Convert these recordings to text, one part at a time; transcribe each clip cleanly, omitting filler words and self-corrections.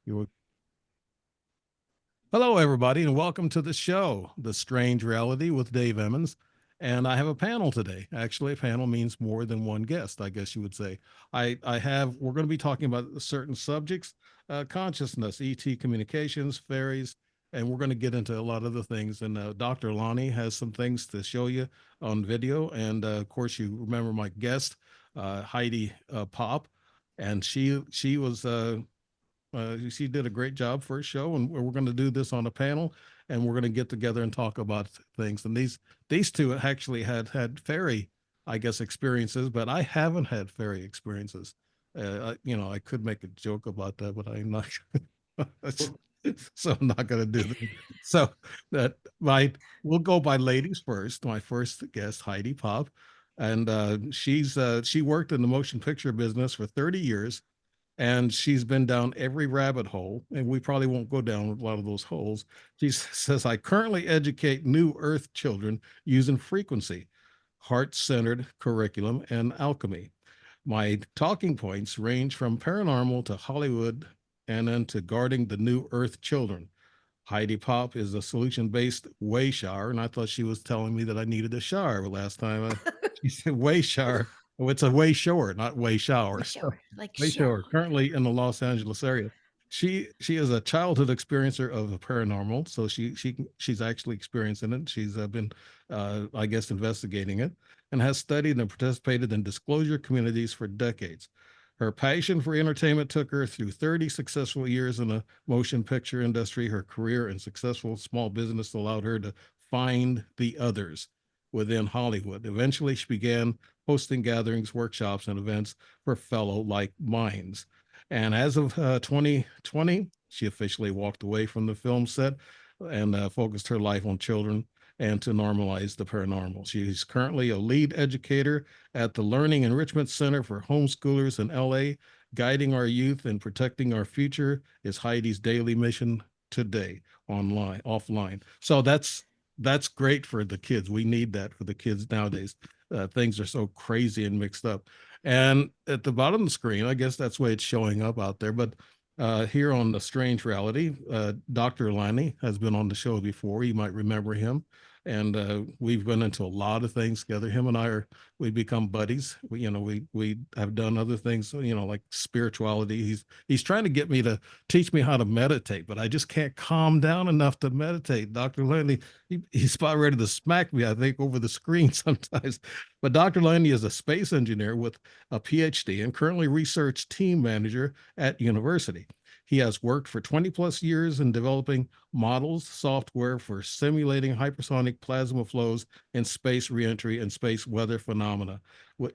You Hello, everybody, and welcome to the show, The Strange Reality with Dave Emmons. And I have a panel today. Actually, a panel means more than one guest, I guess you would say. We're going to be talking about certain subjects, consciousness, ET communications, fairies, and we're going to get into a lot of the things. And Dr. Lani has some things to show you on video. And of course, you remember my guest, Heidi Popp, and she did a great job for a show, and we're going to do this on a panel, and we're going to get together and talk about things. And these two actually had fairy, I guess, experiences, but I haven't had fairy experiences. I could make a joke about that, but I'm not. So I'm not going to do that. So that my we'll go by ladies first. My first guest, Heidi Popp, and she worked in the motion picture business for 30 years, and she's been down every rabbit hole, and we probably won't go down a lot of those holes. She says, I currently educate new earth children using frequency, heart-centered curriculum, and alchemy. My talking points range from paranormal to Hollywood and then to guarding the new earth children. Heidi Popp is a solution-based way shower, and I thought she was telling me that I needed a shower last time. She said way shower. Oh, it's a way shower, not way shower. So Sure, like way shower. shower. Currently in the Los Angeles area. She is a childhood experiencer of the paranormal, so she's actually experiencing it. She's been, I guess, investigating it, and has studied and participated in disclosure communities for decades. Her passion for entertainment took her through 30 successful years in the motion picture industry. Her career and successful small business allowed her to find the others within Hollywood. Eventually, she began hosting gatherings, workshops, and events for fellow like minds. And as of 2020, she officially walked away from the film set and focused her life on children and to normalize the paranormal. She's currently a lead educator at the Learning Enrichment Center for Homeschoolers in LA. Guiding our youth and protecting our future is Heidi's daily mission today, online, offline. So that's great for the kids. We need that for the kids nowadays. Things are so crazy and mixed up. And at the bottom of the screen, I guess that's the way it's showing up out there. But here on the Strange Reality, Dr. Lani has been on the show before. You might remember him. And we've gone into a lot of things together. Him and we become buddies. We have done other things, like spirituality. He's trying to get me to teach me how to meditate, but I just can't calm down enough to meditate. Dr. Landy, he's about ready to smack me, I think, over the screen sometimes. But Dr. Landy is a space engineer with a PhD and currently research team manager at university. He has worked for 20 plus years in developing models, software for simulating hypersonic plasma flows in space reentry and space weather phenomena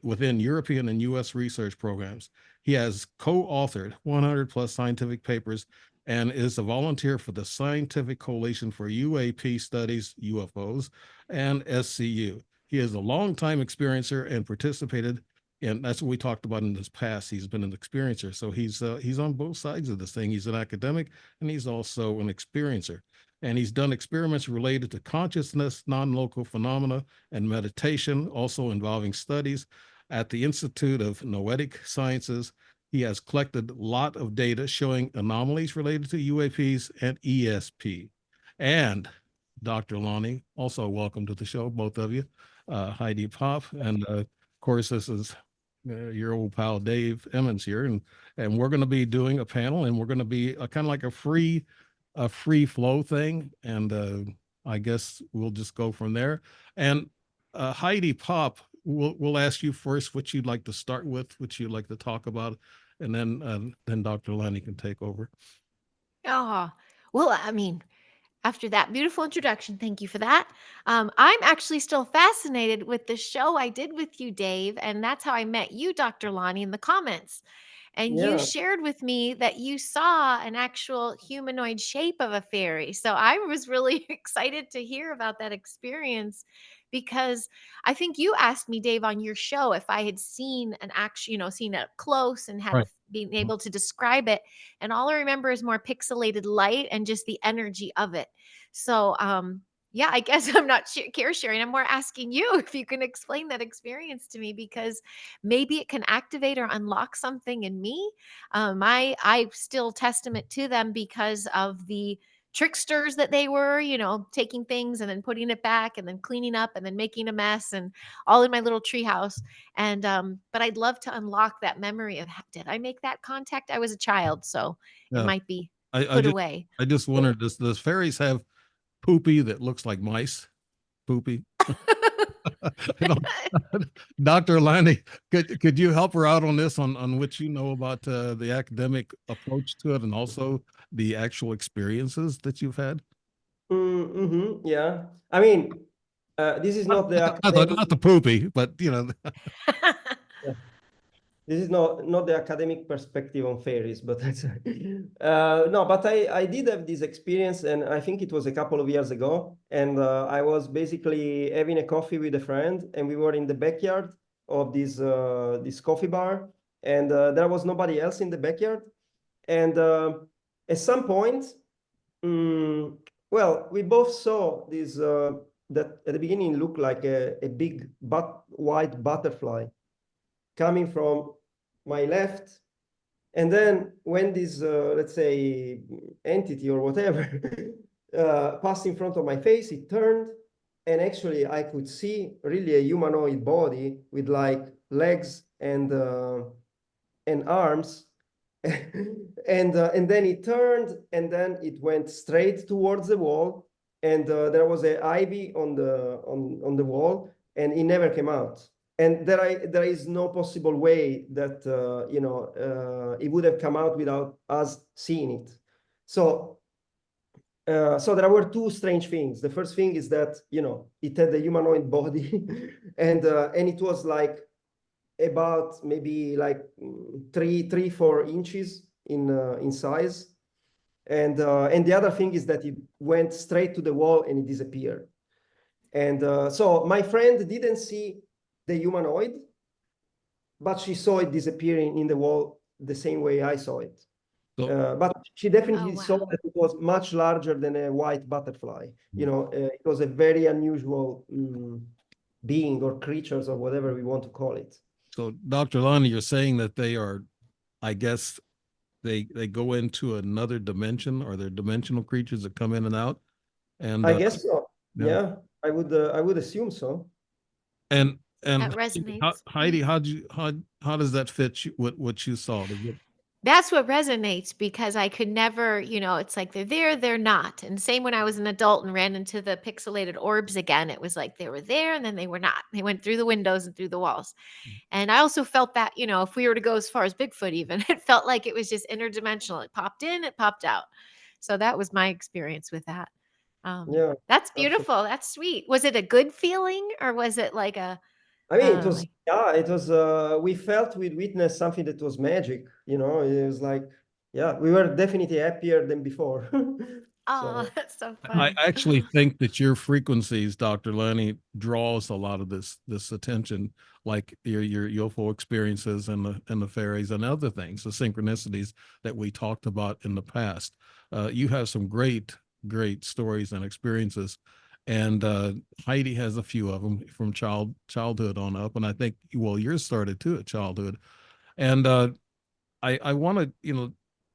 within European and US research programs. He has co authored 100 plus scientific papers and is a volunteer for the Scientific Coalition for UAP Studies, UFOs, and SCU. He is a longtime experiencer and participated, and that's what we talked about in this past. He's been an experiencer, so he's on both sides of this thing. He's an academic, and he's also an experiencer. And he's done experiments related to consciousness, non-local phenomena, and meditation, also involving studies at the Institute of Noetic Sciences. He has collected a lot of data showing anomalies related to UAPs and ESP. And Dr. Lani, also welcome to the show, both of you. Heidi Popp, and of course, this is your old pal Dave Emmons here, and we're going to be doing a panel, and we're going to be kind of like a free flow thing, and I guess we'll just go from there. And Heidi Popp, we'll ask you first what you'd like to start with, what you'd like to talk about, and then Dr. Lenny can take over. Oh, well, I mean, after that beautiful introduction, thank you for that. I'm actually still fascinated with the show I did with you, Dave, and that's how I met you, Dr. Lonnie, in the comments. And you Yeah. shared with me that you saw an actual humanoid shape of a fairy. So I was really excited to hear about that experience because I think you asked me, Dave, on your show if I had seen an action, seen it up close and had Right. been able to describe it. And all I remember is more pixelated light and just the energy of it. So Yeah, I guess I'm not care sharing. I'm more asking you if you can explain that experience to me because maybe it can activate or unlock something in me. I still testament to them because of the tricksters that they were, taking things and then putting it back and then cleaning up and then making a mess and all in my little treehouse. And but I'd love to unlock that memory of did I make that contact? I was a child, so it Yeah. might be I put just away. I just wondered, does fairies have poopy that looks like mice? Poopy. I don't, Dr. Lani, could you help her out on this, on what you know about the academic approach to it and also the actual experiences that you've had? Yeah. I mean, this is not the academic. Not the poopy, but This is not the academic perspective on fairies, but that's, no, but I did have this experience, and I think it was a couple of years ago, and I was basically having a coffee with a friend, and we were in the backyard of this coffee bar, and there was nobody else in the backyard, and at some point, mm, well, we both saw this that at the beginning looked like a big white butterfly coming from my left. And then when this, let's say, entity or whatever passed in front of my face, it turned. And actually, I could see really a humanoid body with like legs and arms. And then it turned, and then it went straight towards the wall. And there was an ivy on the wall, and it never came out. And there is no possible way that it would have come out without us seeing it. So so there were two strange things. The first thing is that it had a humanoid body, and it was like about maybe like 4 inches in size. And the other thing is that it went straight to the wall and it disappeared. And so my friend didn't see the humanoid, but she saw it disappearing in the wall the same way I saw it. so But she Oh, definitely saw wow. that it was much larger than a white butterfly. It was a very unusual being or creatures or whatever we want to call it. so Dr. Lani, you're saying that they are, I guess they go into another dimension, or they're dimensional creatures that come in and out. And I guess so. yeah. Yeah, I would assume so. And That Heidi, resonates. Heidi, how does that fit what you saw? That's what resonates because I could never, it's like they're there, they're not. And same when I was an adult and ran into the pixelated orbs again, it was like they were there and then they were not. They went through the windows and through the walls. And I also felt that, if we were to go as far as Bigfoot, even, it felt like it was just interdimensional. It popped in, it popped out. So that was my experience with that. Yeah, That's absolutely. beautiful. That's sweet. Was it a good feeling or was it like I mean, it was, like, yeah, it was, we felt we'd witnessed something that was magic, it was like, yeah, we were definitely happier than before. oh, So, that's so I fun. actually think that your frequencies, Dr. Lenny, draws a lot of this attention, like your UFO experiences and the fairies and other things, the synchronicities that we talked about in the past. You have some great stories and experiences, and Heidi has a few of them from childhood on up, and I think, well, yours started too at childhood. And I want to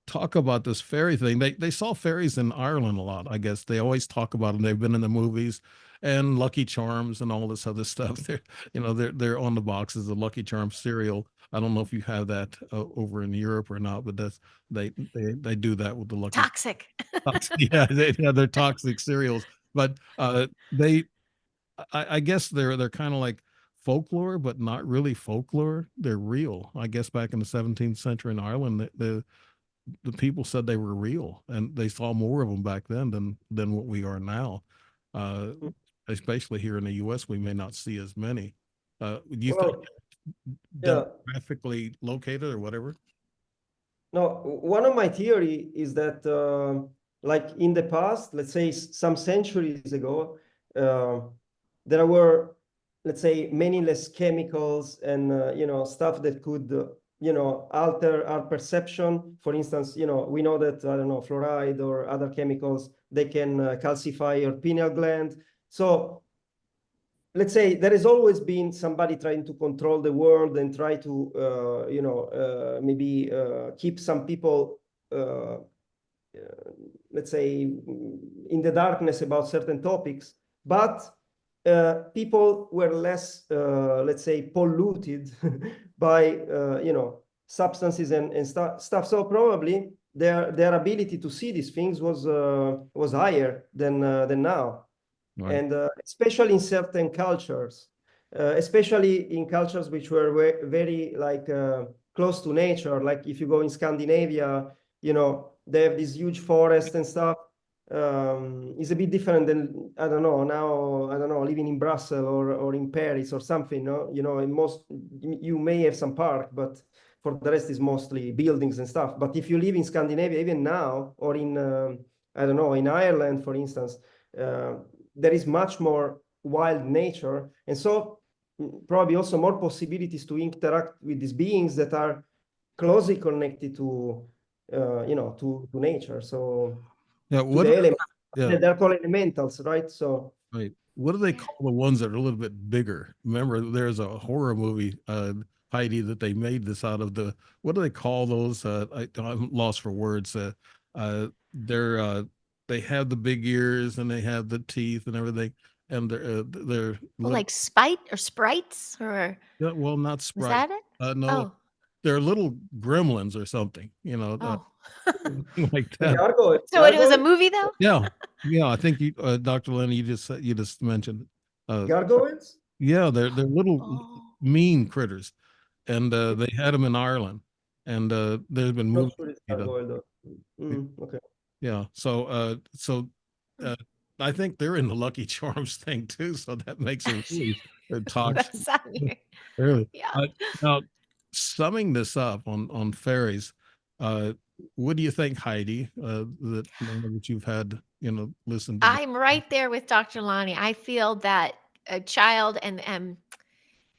talk about this fairy thing. They saw fairies in Ireland a lot. I guess they always talk about them. They've been in the movies and Lucky Charms and all this other stuff. They're on the boxes of Lucky Charms cereal. I don't know if you have that over in Europe or not, but they do that with the Lucky. Toxic. Yeah, they're toxic cereals. But I guess they're kind of like folklore, but not really folklore. They're real. I guess back in the 17th century in Ireland, the people said they were real, and they saw more of them back then than what we are now. Uh, Especially here in the U.S., we may not see as many. Do you think well, yeah, demographically located or whatever? no, one of my theory is that, like in the past, let's say some centuries ago, uh, there were, let's say, many less chemicals and, stuff that could alter our perception. For instance, we know that, I don't know, fluoride or other chemicals, they can calcify your pineal gland. So let's say there has always been somebody trying to control the world and try to, maybe keep some people, let's say, in the darkness about certain topics. But people were less, let's say, polluted by, substances and stuff. So probably their ability to see these things was higher than now. Right. And especially in certain cultures, especially in cultures which were very like close to nature. Like if you go in Scandinavia, they have this huge forest and stuff. It's a bit different than, I don't know, now, I don't know, living in Brussels or in Paris or something. No, in most, you may have some park, but for the rest is mostly buildings and stuff. But if you live in Scandinavia, even now, or in, I don't know, in Ireland, for instance, there is much more wild nature. And so probably also more possibilities to interact with these beings that are closely connected to, to nature. So Yeah. to What? the elements. Yeah. They're called elementals, right? So Right. What do they Yeah. call the ones that are a little bit bigger? Remember, there's a horror movie, Heidi, that they made this out of. What do they call those? I'm lost for words. They're they have the big ears and they have the teeth and everything, and they're Well, little. like Spite or Sprites, or Yeah, well, not was sprite. that it? No, Oh, they're little gremlins or something. oh. Like the that. So it was a gargoyles, movie though? Yeah, yeah. I think you, Dr. Lani, you just mentioned. Uh, gargoyles. Yeah, they're little Oh. mean critters, and they had them in Ireland, and there's been Not movies sure it's made of. gargoyle though. Okay. Yeah, so uh, I think they're in the Lucky Charms thing too, so that makes it really toxic. That's on you. Really. Yeah. Now, summing this up on fairies, uh, what do you think, Heidi? That now that you've had listened to the. I'm right there with Dr. Lani. I feel that a child and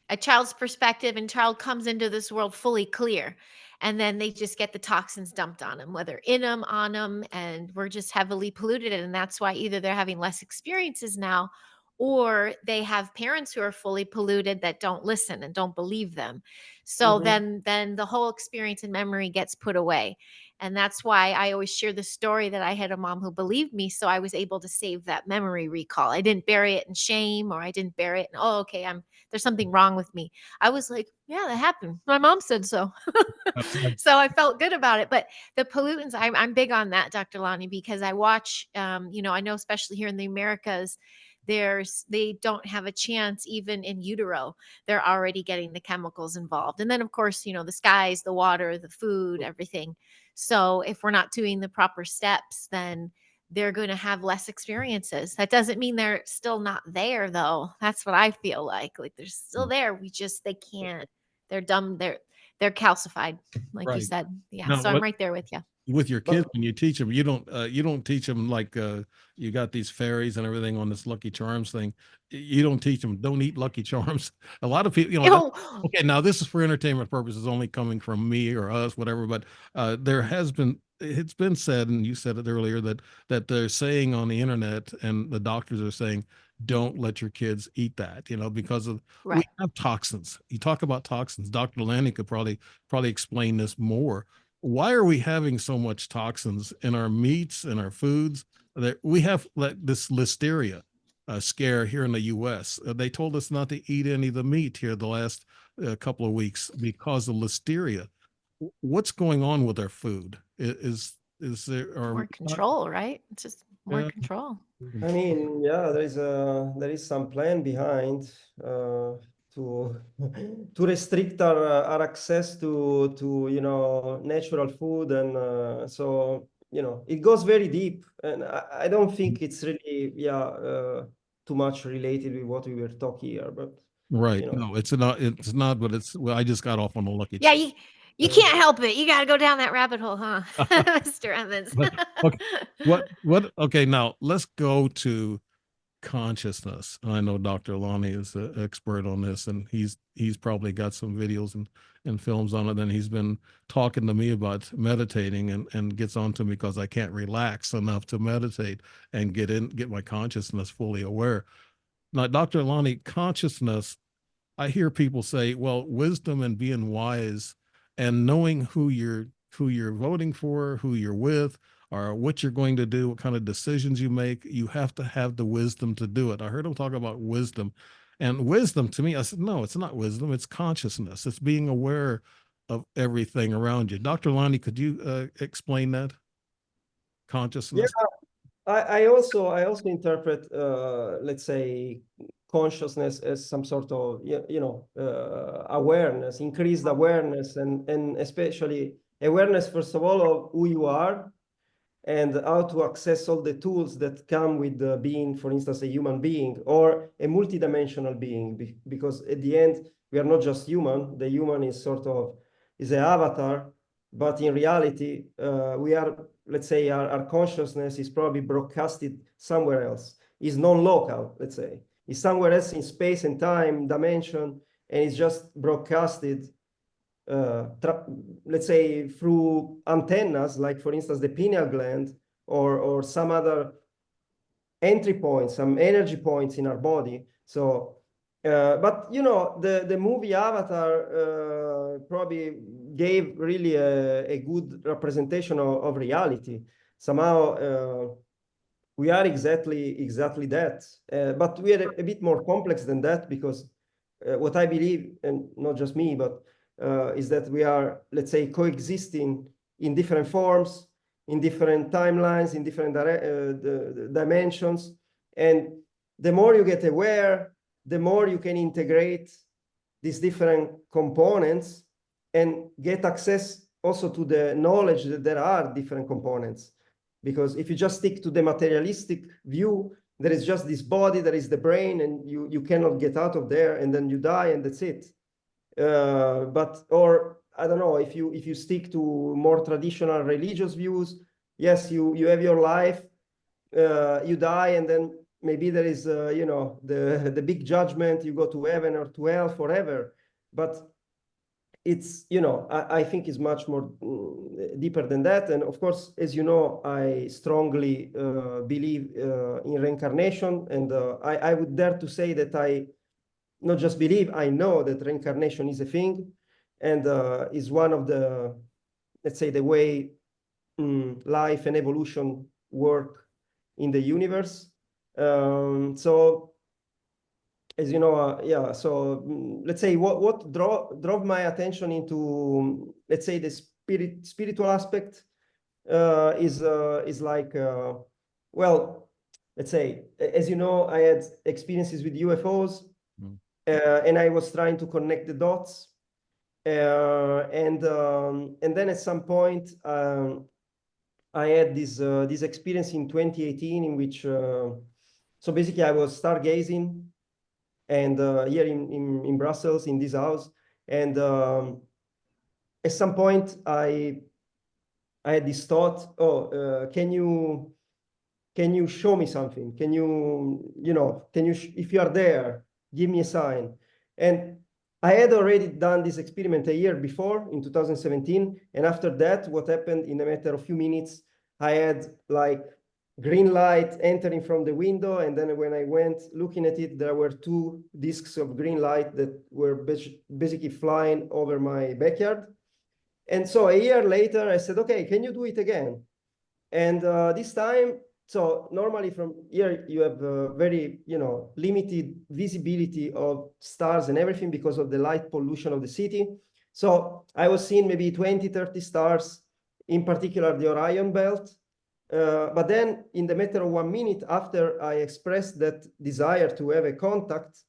a child's perspective and child comes into this world fully clear, and then they just get the toxins dumped on them, whether in them, on them, and we're just heavily polluted. And that's why either they're having less experiences now, or they have parents who are fully polluted that don't listen and don't believe them. So then the whole experience and memory gets put away. And that's why I always share the story that I had a mom who believed me, so I was able to save that memory recall. I didn't bury it in shame, or I didn't bury it in, oh, okay, there's something wrong with me. I was like, yeah, that happened. My mom said so. So I felt good about it. But the pollutants, I'm big on that, Dr. Lani, because I watch, I know especially here in the Americas, they don't have a chance even in utero. They're already getting the chemicals involved. And then of course, the skies, the water, the food, everything. So if we're not doing the proper steps, then they're going to have less experiences. That doesn't mean they're still not there though. That's what I feel like. Like they're still there. They can't. They're dumb. They're calcified, like you Right. said. Yeah. Now, So I'm right there with you. with your kids, But when you teach them, you don't teach them like you got these fairies and everything on this Lucky Charms thing. You don't teach them don't eat Lucky Charms. A lot of people, Oh, okay, now this is for entertainment purposes, only coming from me or us, whatever. But it's been said, and you said it earlier, that they're saying on the internet, and the doctors are saying, don't let your kids eat that, because we right. have toxins. You talk about toxins. Dr. Lani could probably explain this more. Why are we having so much toxins in our meats and our foods? That we have like this listeria scare here in the U.S. They told us not to eat any of the meat here the last couple of weeks because of listeria. What's going on with our food? Is there More or control, right? It's just more yeah, control. I mean, yeah, there is some plan behind to to restrict our access to natural food, and so it goes very deep, and I don't think it's really too much related with what we were talking here, but right? you know. No, it's not. It's not. But it's well. I just got off on a lucky Yeah, charm. you can't help it. You got to go down that rabbit hole, huh, Mr. Emmons? But okay, what? Okay, now let's go to consciousness. I know Dr. Lani is an expert on this, and he's probably got some videos and films on it. And he's been talking to me about meditating, and gets on to me because I can't relax enough to meditate and get my consciousness fully aware. Now, Dr. Lani, consciousness, I hear people say, well, wisdom and being wise and knowing who you're voting for, who you're with, or what you're going to do, what kind of decisions you make, you have to have the wisdom to do it. I heard him talk about wisdom. And wisdom to me, I said, no, it's not wisdom, it's consciousness. It's being aware of everything around you. Dr. Lani, could you explain that? Yeah, Consciousness? I also interpret, let's say, consciousness as some sort of awareness, increased awareness, and especially awareness, first of all, of who you are and how to access all the tools that come with being, for instance, a human being or a multidimensional being, because at the end we are not just human. The human is sort of is an avatar, but in reality we are, let's say, our consciousness is probably broadcasted somewhere else, is non-local, let's say, is somewhere else in space and time dimension, and it's just broadcasted, let's say, through antennas, like for instance the pineal gland, or some other entry points, some energy points in our body. So but the movie Avatar probably gave really a good representation of reality. Somehow we are exactly that, but we are a bit more complex than that, because what I believe, and not just me, but is that we are, let's say, coexisting in different forms, in different timelines, in different dimensions. And the more you get aware, the more you can integrate these different components and get access also to the knowledge that there are different components. Because if you just stick to the materialistic view, there is just this body, there is the brain, and you cannot get out of there, and then you die, and that's it. Or I don't know, if you stick to more traditional religious views, yes, you have your life, you die, and then maybe there is the big judgment, you go to heaven or to hell forever. But it's, I think it's much more deeper than that. And of course, as you know, I strongly believe in reincarnation, and I would dare to say that I not just believe, I know that reincarnation is a thing, and is one of the, let's say, the way life and evolution work in the universe. So as you know, so let's say what drove my attention into, let's say, the spiritual aspect is like, well, let's say, as you know, I had experiences with UFOs, and I was trying to connect the dots, and then at some point I had this experience in 2018 in which so basically I was stargazing, and here in Brussels, in this house, and at some point I had this thought, can you show me something? Can you if you are there, give me a sign? And I had already done this experiment a year before, in 2017, and after that, what happened, in a matter of few minutes, I had like green light entering from the window, and then when I went looking at it, there were 2 discs of green light that were basically flying over my backyard. And so a year later, I said, okay, can you do it again? And this time, so normally from here, you have very, limited visibility of stars and everything because of the light pollution of the city. So I was seeing maybe 20, 30 stars, in particular the Orion belt. But then in the matter of 1 minute after I expressed that desire to have a contact,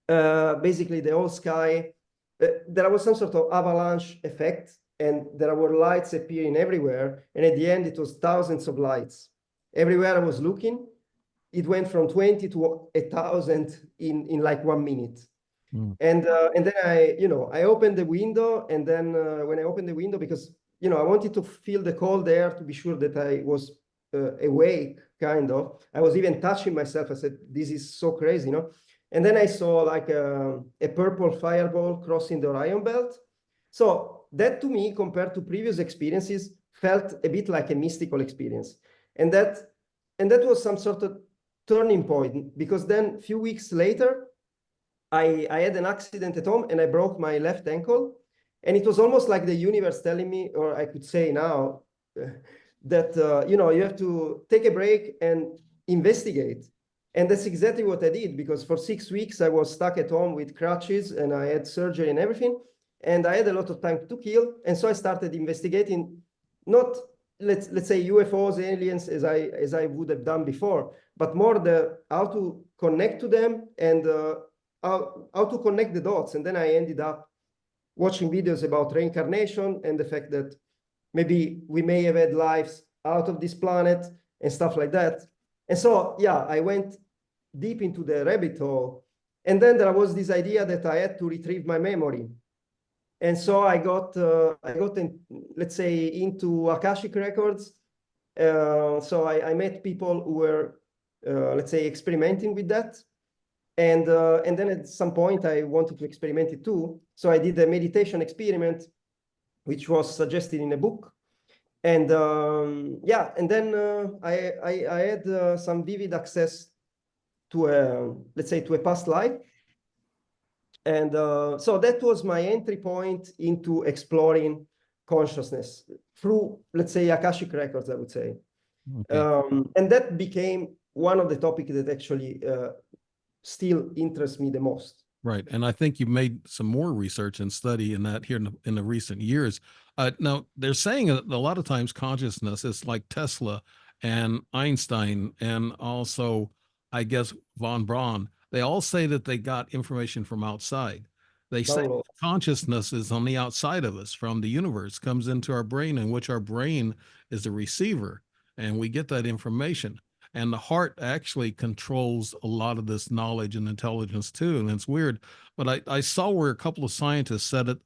basically the whole sky, there was some sort of avalanche effect, and there were lights appearing everywhere. And at the end, it was thousands of lights. Everywhere I was looking, it went from 20 to 1,000 in like 1 minute. And then I opened the window, and then when I opened the window, because I wanted to feel the cold air to be sure that I was awake, kind of. I was even touching myself. I said, this is so crazy, And then I saw like a purple fireball crossing the Orion belt. So that to me, compared to previous experiences, felt a bit like a mystical experience. And that was some sort of turning point, because then a few weeks later, I had an accident at home and I broke my left ankle. And it was almost like the universe telling me, or I could say now, that you have to take a break and investigate. And that's exactly what I did, because for 6 weeks I was stuck at home with crutches and I had surgery and everything. And I had a lot of time to kill. And so I started investigating, not let's say UFOs, aliens, as I would have done before, but more the how to connect to them and how to connect the dots. And then I ended up watching videos about reincarnation and the fact that maybe we may have had lives out of this planet and stuff like that. And so, yeah, I went deep into the rabbit hole. And then there was this idea that I had to retrieve my memory. And so I got in, let's say, into Akashic records. So I met people who were, let's say, experimenting with that. And then at some point I wanted to experiment it too. So I did a meditation experiment, which was suggested in a book. And yeah, and then I had some vivid access to let's say, to a past life. And so that was my entry point into exploring consciousness through, let's say, Akashic records, I would say. Okay. And that became one of the topics that actually still interests me the most. Right. And I think you made some more research and study in that here in the recent years. Now, they're saying that a lot of times consciousness is like Tesla and Einstein and also, I guess, von Braun. They all say that they got information from outside. They say Download. consciousness is on the outside of us from the universe, comes into our brain, in which our brain is the receiver, and we get that information. And the heart actually controls a lot of this knowledge and intelligence too. And it's weird, but I saw where a couple of scientists said that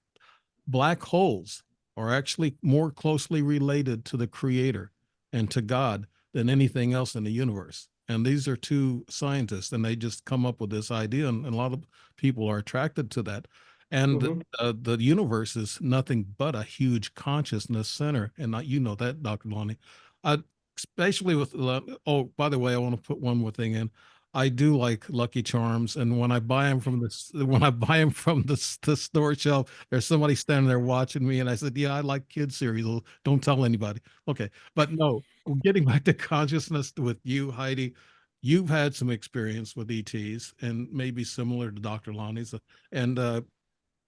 black holes are actually more closely related to the creator and to God than anything else in the universe. And these are two scientists, and they just come up with this idea, and a lot of people are attracted to that. And the universe is nothing but a huge consciousness center, and you know that, Dr. Lonnie. I, Especially with oh, by the way, I want to put one more thing in. I do like Lucky Charms, and when I buy them from the store shelf, there's somebody standing there watching me, and I said, "Yeah, I like kids cereal. Don't tell anybody." Okay, but no, getting back to consciousness with you, Heidi, you've had some experience with ETs, and maybe similar to Dr. Lonnie's, and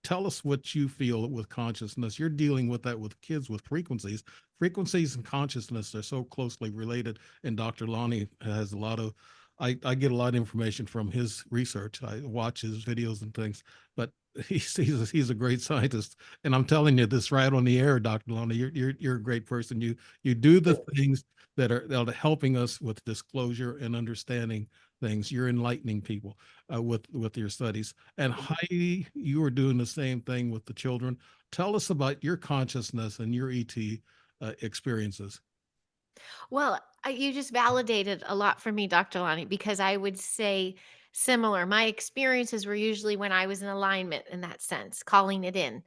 tell us what you feel with consciousness. You're dealing with that with kids with frequencies. Frequencies and consciousness are so closely related. And Dr. Lonnie has a lot of, I get a lot of information from his research. I watch his videos and things, but he's a great scientist. And I'm telling you this right on the air, Dr. Lonnie, you're a great person. You do the things that are helping us with disclosure and understanding things. You're enlightening people with your studies. And Heidi, you are doing the same thing with the children. Tell us about your consciousness and your ET experiences. Well, you just validated a lot for me, Dr. Lani, because I would say similar. My experiences were usually when I was in alignment in that sense, calling it in.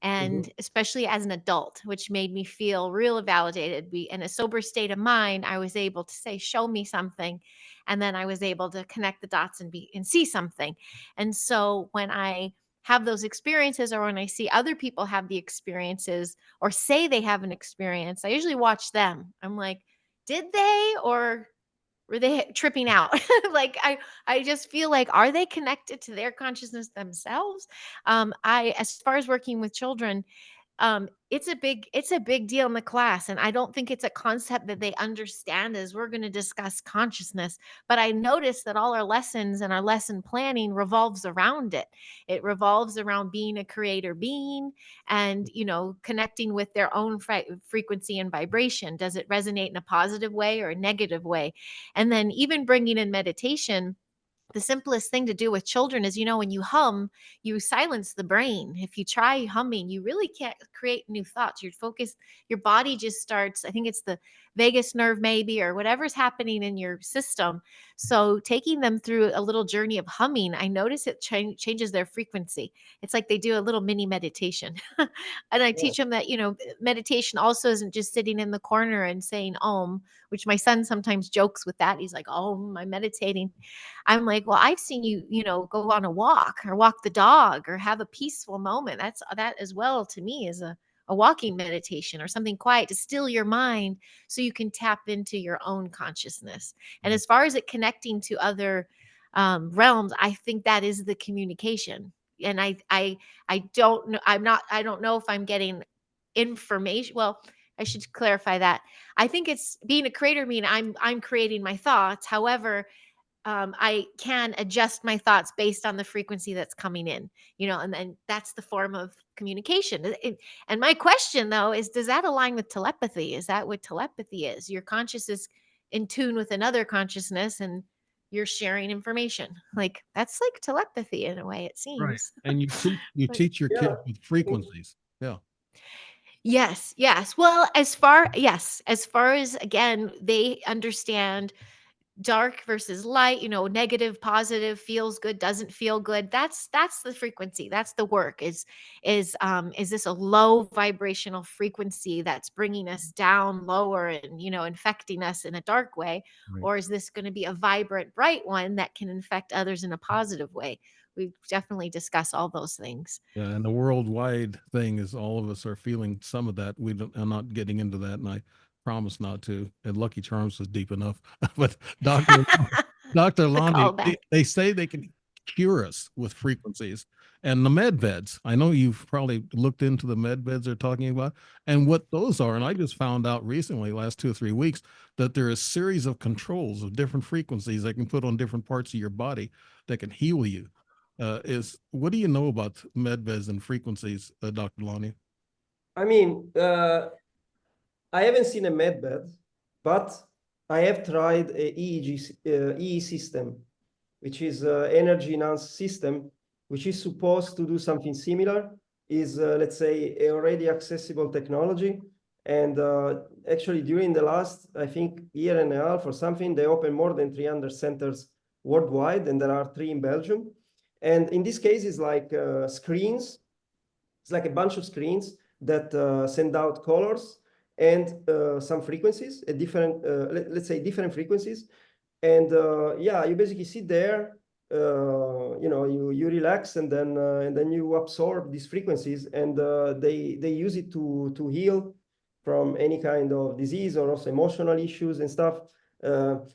And especially as an adult, which made me feel real validated. Be in a sober state of mind, I was able to say, show me something. And then I was able to connect the dots and see something. And so when I have those experiences, or when I see other people have the experiences or say they have an experience, I usually watch them. I'm like, did they, or were they tripping out? Like I just feel like, are they connected to their consciousness themselves? As far as working with children, it's a big deal in the class, and I don't think it's a concept that they understand as we're going to discuss consciousness. But I noticed that all our lessons and our lesson planning revolves around it. It revolves around being a creator being, and connecting with their own frequency and vibration. Does it resonate in a positive way or a negative way? And then even bringing in meditation, the simplest thing to do with children is, when you hum, you silence the brain. If you try humming, you really can't create new thoughts. Your focus, your body just starts, I think it's the vagus nerve maybe, or whatever's happening in your system. So taking them through a little journey of humming, I notice it changes their frequency. It's like they do a little mini meditation. And I Yeah. teach them that, meditation also isn't just sitting in the corner and saying om, which my son sometimes jokes with that. He's like, oh, I'm meditating. I'm like, well, I've seen you, go on a walk or walk the dog or have a peaceful moment. That as well to me is a walking meditation or something quiet to still your mind so you can tap into your own consciousness. And as far as it connecting to other realms, I think that is the communication. And I don't know. I don't know if I'm getting information. Well, I should clarify that. I think it's being a creator mean I'm creating my thoughts. However, I can adjust my thoughts based on the frequency that's coming in, and then that's the form of communication. And my question though is, does that align with telepathy? Is that what telepathy is? Your conscious is in tune with another consciousness and you're sharing information. Like that's like telepathy in a way, it Right. seems. And you But teach your Yeah. kids with frequencies. Yeah. yes, yes. Well, as far as again, they understand dark versus light, negative, positive, feels good, doesn't feel good. That's the frequency. That's the work. Is this a low vibrational frequency that's bringing us down lower and, infecting us in a dark way, Right. or is this going to be a vibrant, bright one that can infect others in a positive way? We definitely discuss all those things. Yeah, and the worldwide thing is all of us are feeling some of that. I'm not getting into that, and I promise not to. And Lucky Charms is deep enough. But Dr. The Lani, callback. they say they can cure us with frequencies. And the med beds, I know you've probably looked into the med beds they're talking about and what those are. And I just found out recently, last 2 or 3 weeks, that there are a series of controls of different frequencies they can put on different parts of your body that can heal you. Is what do you know about med beds and frequencies, Dr. Lani? I mean, I haven't seen a med bed, but I have tried a EEG system, which is energy enhanced system, which is supposed to do something similar. Is let's say a already accessible technology, and actually during the last I think year and a half or something, they opened more than 300 centers worldwide, and there are 3 in Belgium. And in this case, it's like screens. It's like a bunch of screens that send out colors and some frequencies at different, let's say different frequencies. And yeah, you basically sit there, you relax, and then you absorb these frequencies, and they use it to heal from any kind of disease or also emotional issues and stuff.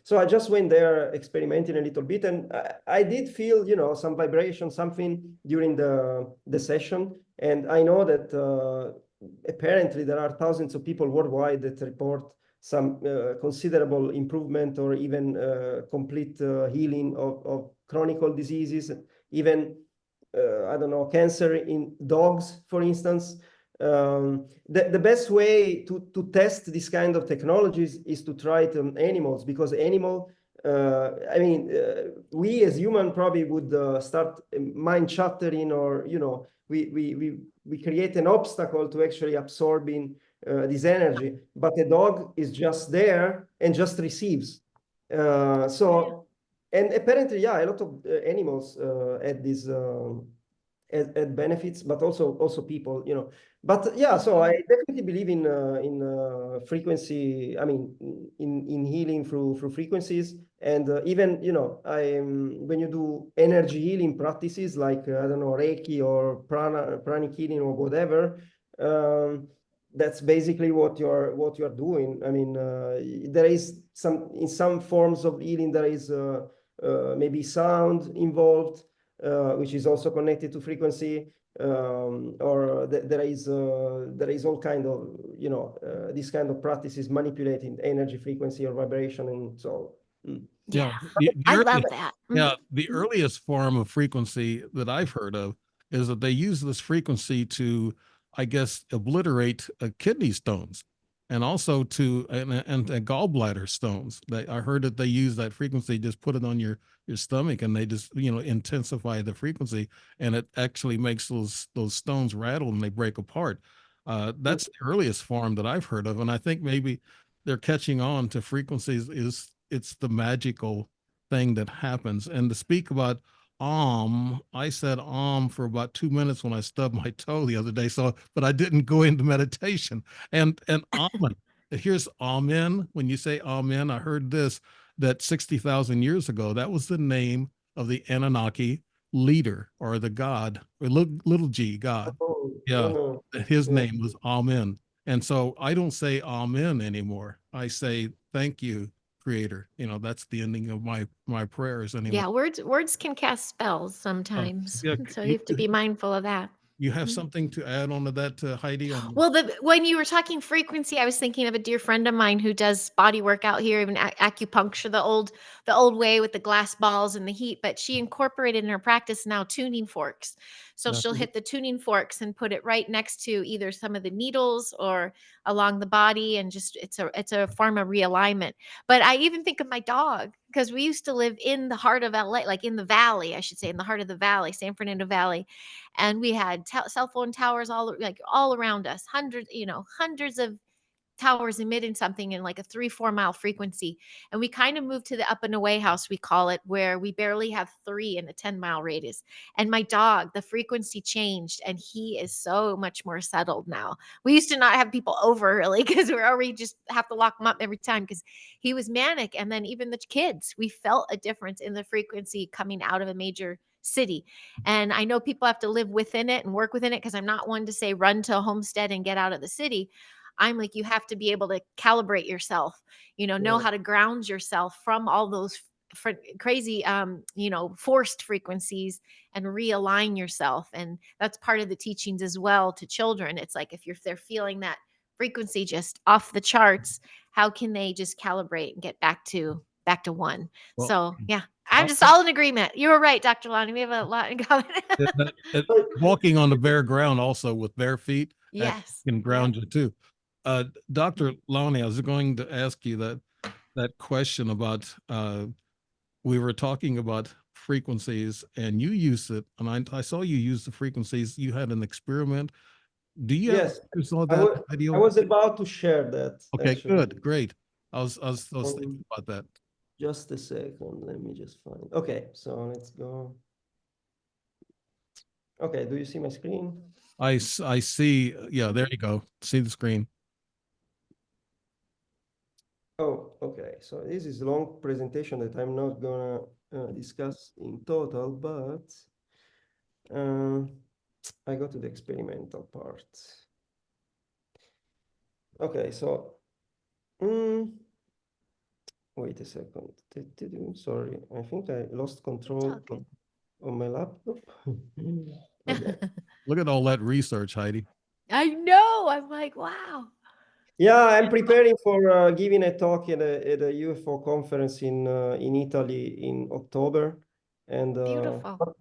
So I just went there experimenting a little bit, and I did feel, some vibration, something during the session. And I know that apparently there are thousands of people worldwide that report some considerable improvement or even complete healing of chronic diseases, even, I don't know, cancer in dogs, for instance. The best way to test this kind of technologies is to try it on animals, because I mean, we as human probably would start mind chattering, or, we create an obstacle to actually absorbing this energy, but the dog is just there and just receives. So, and apparently, yeah, a lot of animals had these at benefits, but also people, But yeah, so I definitely believe in frequency. I mean, in healing through frequencies, and even, when you do energy healing practices like I don't know, Reiki or pranic healing or whatever. That's basically what you're doing. I mean, there is in some forms of healing there is maybe sound involved, which is also connected to frequency, or there is all kind of, this kind of practices manipulating energy, frequency, or vibration, and so. Yeah, Yeah. I love that. yeah, the Mhm. earliest form of frequency that I've heard of is that they use this frequency to, I guess, obliterate kidney stones, and also to and gallbladder stones. I heard that they use that frequency, just put it on your stomach, and they just intensify the frequency, and it actually makes those stones rattle and they break apart. That's the earliest form that I've heard of, and I think maybe they're catching on to frequencies is it's the magical thing that happens. And to speak about I said for about 2 minutes when I stubbed my toe the other day. So, but I didn't go into meditation. And amen. Here's amen. When you say amen, I heard this that 60,000 years ago, that was the name of the Anunnaki leader or the god or little g god. Oh, Yeah, his yeah. name was Amen. And so I don't say amen anymore. I say thank you, creator. That's the ending of my prayers anymore. Yeah, words can cast spells Uh, sometimes. yeah, So you have to be mindful of that. you have Mhm. something to add on to that, Heidi? Well, when you were talking frequency, I was thinking of a dear friend of mine who does body work out here, even acupuncture, the old way with the glass balls and the heat. But she incorporated in her practice now tuning forks. So Yeah. she'll hit the tuning forks and put it right next to either some of the needles or along the body, and just it's a form of realignment. But I even think of my dog, because we used to live in the heart of LA, like in the valley, I should say, in the heart of the valley, San Fernando Valley, and we had cell phone towers all around us, hundreds of towers emitting something in like a 3-4 mile frequency. And we kind of moved to the up and away house, we call it, where we barely have 3 in a 10-mile radius. And my dog, the frequency changed, and he is so much more settled now. We used to not have people over really, because we just have to lock him up every time because he was manic. And then even the kids, we felt a difference in the frequency coming out of a major city. And I know people have to live within it and work within it, because I'm not one to say run to a homestead and get out of the city. I'm like, you have to be able to calibrate yourself, know how to ground yourself from all those crazy, forced frequencies, and realign yourself. And that's part of the teachings as well to children. It's like, if they're feeling that frequency just off the charts, how can they just calibrate and get back to one? Well, So yeah, I'm uh, just all in agreement. You were right, Dr. Lani. We have a lot in common. walking on the bare ground also with bare feet Yes. can Yep. ground you too. Dr. Lani, I was going to ask you that question about we were talking about frequencies and you use it, and I saw you use the frequencies. You had an experiment. Do you have Yes, pictures of I that was, I video? was about to share that Okay, actually. good, great. I was thinking about that. Just a second, let me just find. Okay, so let's go. Okay, do you see my screen? I see. Yeah, there you go. See the screen. Oh, okay. So this is a long presentation that I'm not gonna discuss in total, but I go to the experimental part. Okay, so wait a second. Sorry, I think I lost control on my laptop. Okay. Look at all that research, Heidi. I know. I'm like, wow. Yeah, I'm preparing for giving a talk at a UFO conference in Italy in October, and Beautiful.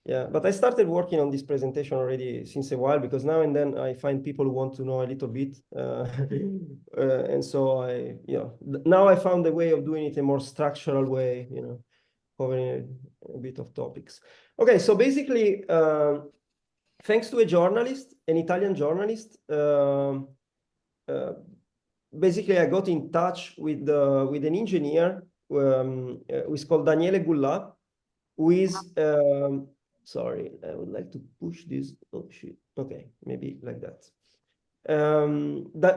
yeah, but I started working on this presentation already since a while, because now and then I find people who want to know a little bit, and so now I found a way of doing it a more structural way, covering a bit of topics. Okay, so basically, thanks to a journalist, an Italian journalist. Basically, I got in touch with an engineer who is called Daniele Gulla, who is sorry, I would like to push this. Oh shit. Okay, maybe like that.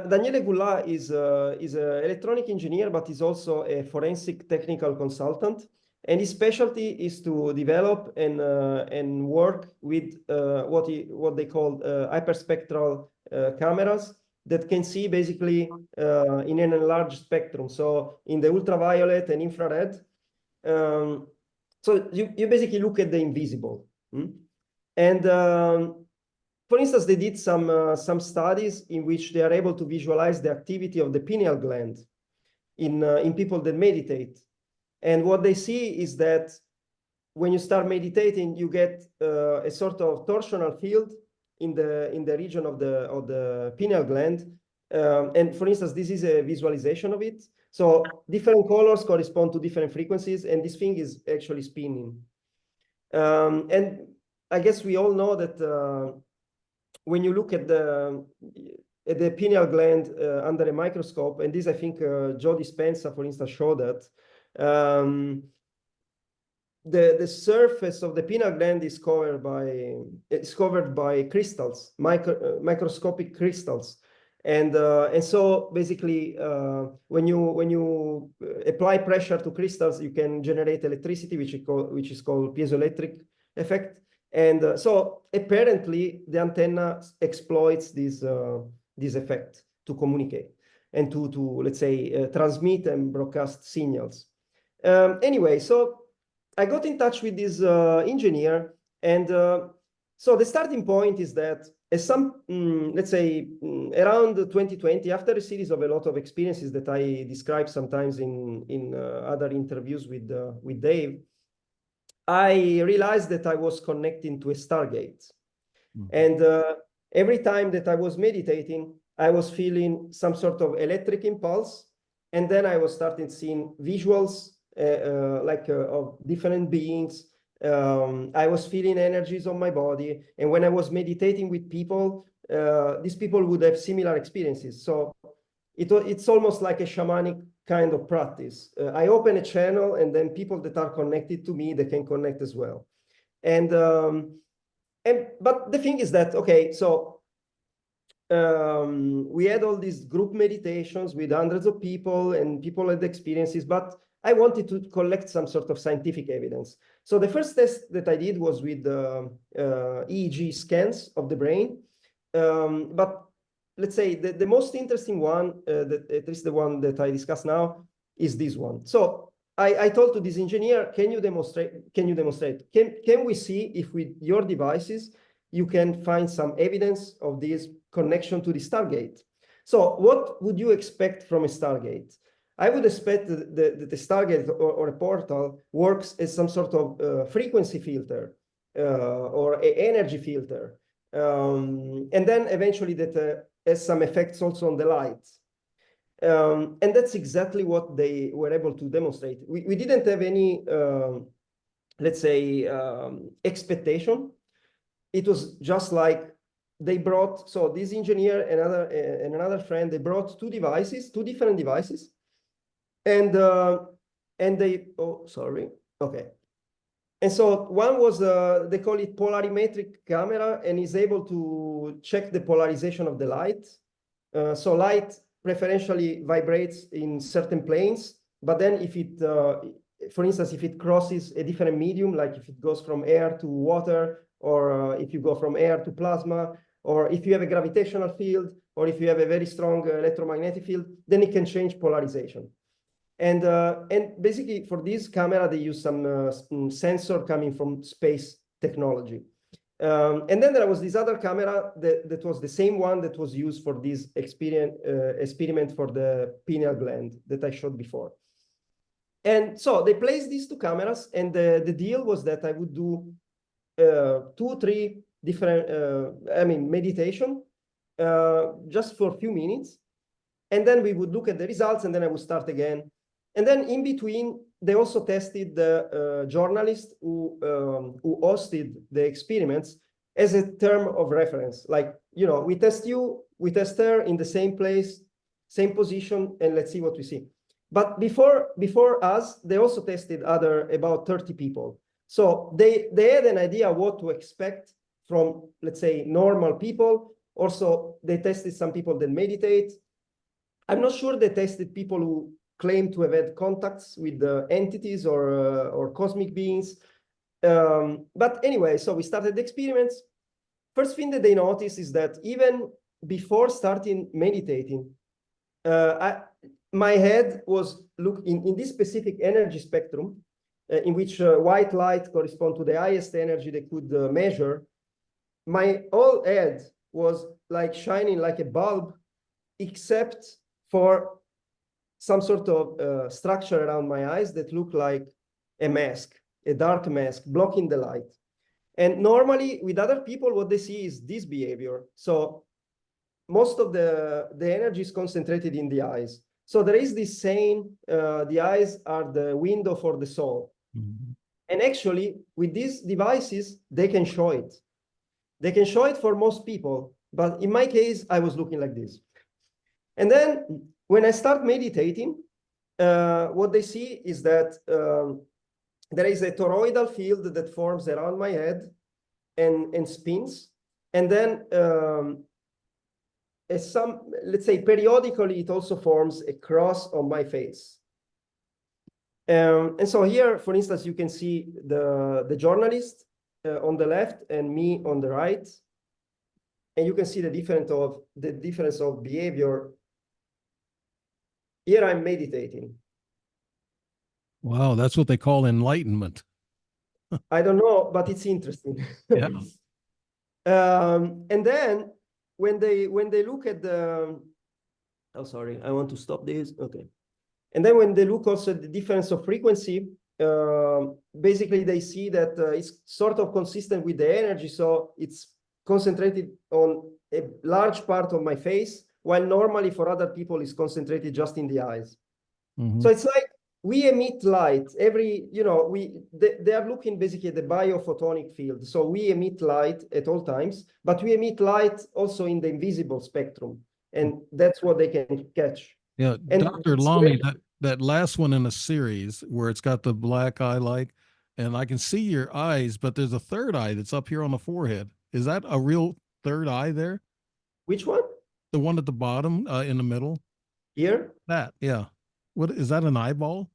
Daniele Gulla is an electronic engineer, but is also a forensic technical consultant. And his specialty is to develop and work with what they call hyperspectral cameras that can see basically in an enlarged spectrum. So in the ultraviolet and infrared. So you basically look at the invisible. And for instance, they did some studies in which they are able to visualize the activity of the pineal gland in people that meditate. And what they see is that when you start meditating, you get a sort of torsional field in the region of the pineal gland. And for instance, this is a visualization of it. So different colors correspond to different frequencies, and this thing is actually spinning. And I guess we all know that when you look at the pineal gland under a microscope, and this I think Joe Dispenza, for instance, showed that. The surface of the pineal gland is covered by crystals, microscopic crystals, and so basically when you apply pressure to crystals, you can generate electricity, which is called piezoelectric effect, and so apparently the antenna exploits this effect to communicate and to let's say transmit and broadcast signals. Anyway, so I got in touch with this engineer, and so the starting point is that let's say around 2020, after a series of a lot of experiences that I describe sometimes in other interviews with Dave, I realized that I was connecting to a stargate. And every time that I was meditating, I was feeling some sort of electric impulse, and then I was starting seeing visuals of different beings. I was feeling energies on my body, and when I was meditating with people, these people would have similar experiences. So it's almost like a shamanic kind of practice. I open a channel, and then people that are connected to me, they can connect as well. And but the thing is that, okay, so we had all these group meditations with hundreds of people, and people had experiences, but I wanted to collect some sort of scientific evidence. So the first test that I did was with EEG scans of the brain. But let's say the most interesting one, at least the one that I discuss now, is this one. So I told to this engineer, can you demonstrate? Can we see if with your devices you can find some evidence of this connection to the Stargate? So what would you expect from a Stargate? I would expect that the Stargate or a portal works as some sort of frequency filter or an energy filter. And then eventually that has some effects also on the light. And that's exactly what they were able to demonstrate. We didn't have any, let's say, expectation. It was just like they brought, so this engineer and another friend, they brought two different devices. And they, oh, sorry, okay. And so one was, they call it polarimetric camera, and is able to check the polarization of the light. So light preferentially vibrates in certain planes, but then if it, for instance, if it crosses a different medium, like if it goes from air to water, or if you go from air to plasma, or if you have a gravitational field, or if you have a very strong electromagnetic field, then it can change polarization. And basically for this camera, they use some sensor coming from space technology. And then there was this other camera that was the same one that was used for this experiment for the pineal gland that I showed before. And so they placed these two cameras, and the deal was that I would do 2-3 different, meditation just for a few minutes. And then we would look at the results, and then I would start again. And then in between, they also tested the journalist who hosted the experiments as a term of reference. Like, we test you, we test her in the same place, same position, and let's see what we see. But before us, they also tested about 30 people. So they had an idea what to expect from, let's say, normal people. Also, they tested some people that meditate. I'm not sure they tested people who claim to have had contacts with entities or cosmic beings. But anyway, so we started the experiments. First thing that they noticed is that even before starting meditating, my head was in this specific energy spectrum, in which white light corresponds to the highest energy they could measure. My whole head was like shining like a bulb, except for some sort of structure around my eyes that looked like a mask, a dark mask blocking the light. And normally with other people, what they see is this behavior. So most of the energy is concentrated in the eyes. So there is this saying, the eyes are the window for the soul. Mm-hmm. And actually with these devices, they can show it. They can show it for most people. But in my case, I was looking like this. And then when I start meditating, what they see is that there is a toroidal field that forms around my head and spins. And then let's say periodically, it also forms a cross on my face. And so here, for instance, you can see the journalist on the left and me on the right. And you can see the difference of behavior. Here I'm meditating. Wow, that's what they call enlightenment. I don't know, but it's interesting. Yeah. And then when they look at the, oh, sorry, I want to stop this. Okay. And then when they look also at the difference of frequency, basically they see that it's sort of consistent with the energy. So it's concentrated on a large part of my face, while normally for other people it's concentrated just in the eyes. Mhm. So it's like we emit light they are looking basically at the biophotonic field. So we emit light at all times, but we emit light also in the invisible spectrum. And that's what they can catch. Yeah, And Dr. Lani, that last one in a series where it's got the black eye like, and I can see your eyes, but there's a third eye that's up here on the forehead. Is that a real third eye there? Which one? The one at the bottom, in the middle? Here? That, yeah. What is that, an eyeball?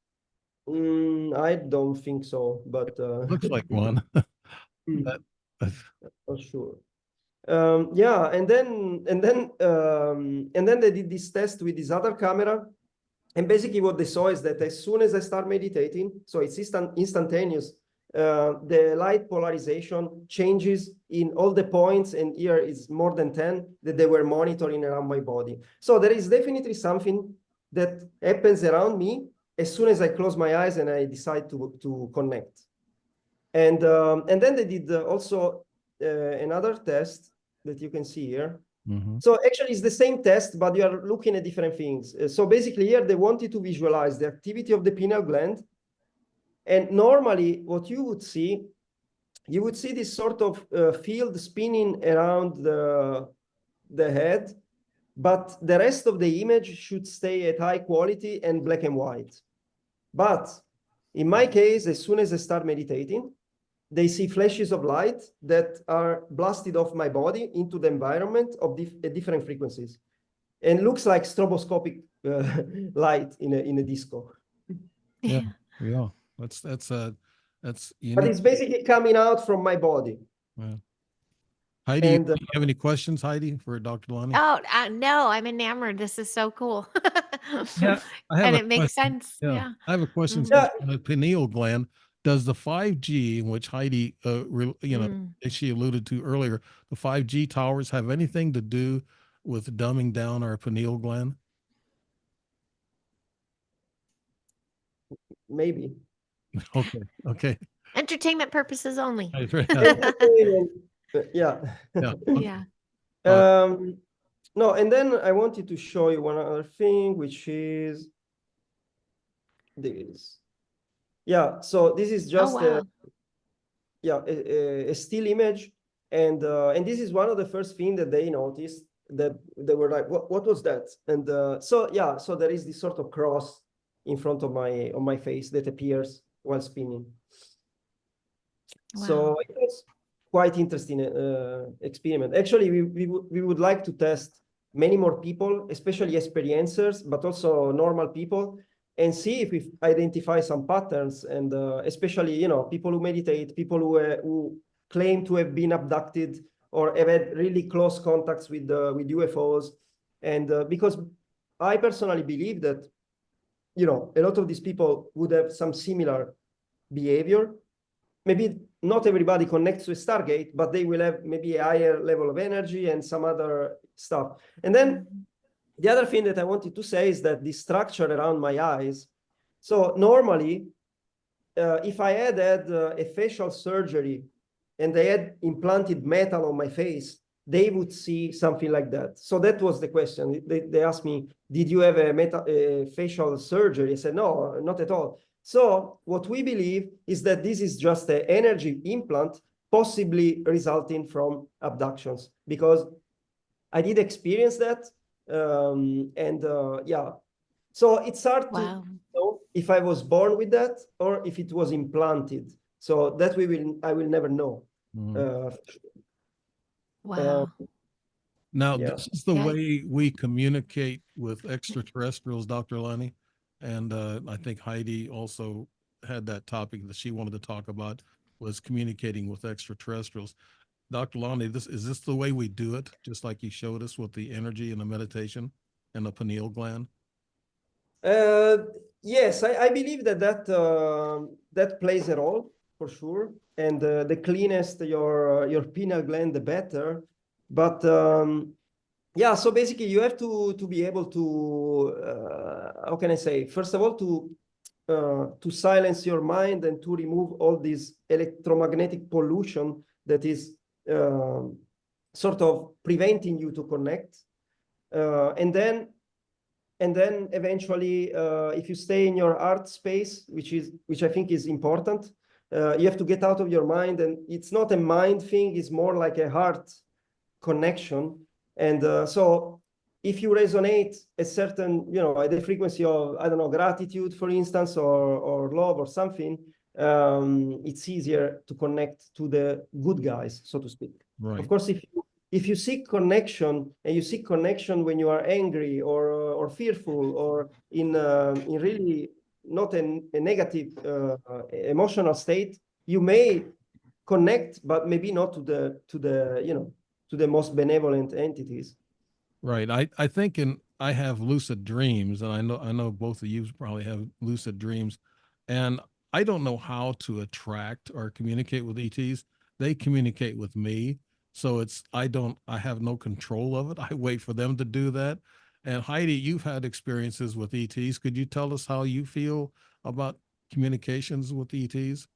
I don't think so, but Looks like one. That, not sure. Yeah, and then they did this test with this other camera, and basically what they saw is that as soon as I start meditating, so it's instantaneous, the light polarization changes in all the points, and here is more than 10 that they were monitoring around my body. So there is definitely something that happens around me as soon as I close my eyes and I decide to connect. And then they did also another test that you can see here. mm-hmm. So actually it's the same test, but you are looking at different things. So basically here they wanted to visualize the activity of the pineal gland. And normally what you would see this sort of field spinning around the head, but the rest of the image should stay at high quality and black and white. But in my case, as soon as I start meditating, they see flashes of light that are blasted off my body into the environment of different frequencies, and looks like stroboscopic light in a disco. Yeah, yeah. That's But unique. it's basically coming out from my body. Yeah. Heidi, And you have any questions, Heidi, for Dr. Lani? Oh, no, I'm enamored. This is so cool. Yeah, I have And a it makes question. sense. Yeah, Yeah. I have a question. Mhm. Since the pineal gland, does the 5G, in which Heidi, Mm. as she alluded to earlier, the 5G towers have anything to do with dumbing down our pineal gland? maybe. Okay, okay. Entertainment purposes only. Yeah. Yeah. Okay. Yeah. No, and then I wanted to show you one other thing, which is this. Yeah, so this is Oh, just wow. a still image, and this is one of the first things that they noticed, that they were like, what was that? And so there is this sort of cross in front of my face that appears while spinning. So Wow. it was quite interesting experiment. Actually, we would like to test many more people, especially experiencers, but also normal people, and see if we identify some patterns, and especially, people who meditate, people who claim to have been abducted or have had really close contacts with UFOs. And because I personally believe that, a lot of these people would have some similar behavior. Maybe not everybody connects to a stargate, but they will have maybe a higher level of energy and some other stuff. And then the other thing that I wanted to say is that the structure around my eyes. So normally, if I had a facial surgery and they had implanted metal on my face, they would see something like that. So that was the question. They asked me, did you have a facial surgery? I said, no, not at all. So what we believe is that this is just an energy implant, possibly resulting from abductions, because I did experience that. Yeah, so it's hard to Wow. know if I was born with that or if it was implanted. So that I will never know. Mhm. Wow. Now, Yeah. this is the Yeah. way we communicate with extraterrestrials, Dr. Lani. And I think Heidi also had that topic that she wanted to talk about, was communicating with extraterrestrials. Dr. Lani, is this the way we do it? Just like you showed us with the energy and the meditation and the pineal gland? Uh, yes, I believe that plays a role for sure. And the cleanest your pineal gland, the better. But yeah, so basically you have to be able to how can I say? First of all, to silence your mind and to remove all this electromagnetic pollution that is sort of preventing you to connect. And then eventually, if you stay in your art space, which I think is important, you have to get out of your mind, and it's not a mind thing, it's more like a heart connection. And so if you resonate a certain, at the frequency of, I don't know, gratitude, for instance, or love or something, it's easier to connect to the good guys, so to speak. Right. Of course, if you seek connection, and you seek connection when you are angry or fearful or in really not a negative emotional state, you may connect, but maybe not to the most benevolent entities. Right. I think I have lucid dreams, and I know both of you probably have lucid dreams, and I don't know how to attract or communicate with ETs. They communicate with me, so I have no control of it. I wait for them to do that. And Heidi, you've had experiences with ETs. Could you tell us how you feel about communications with ETs?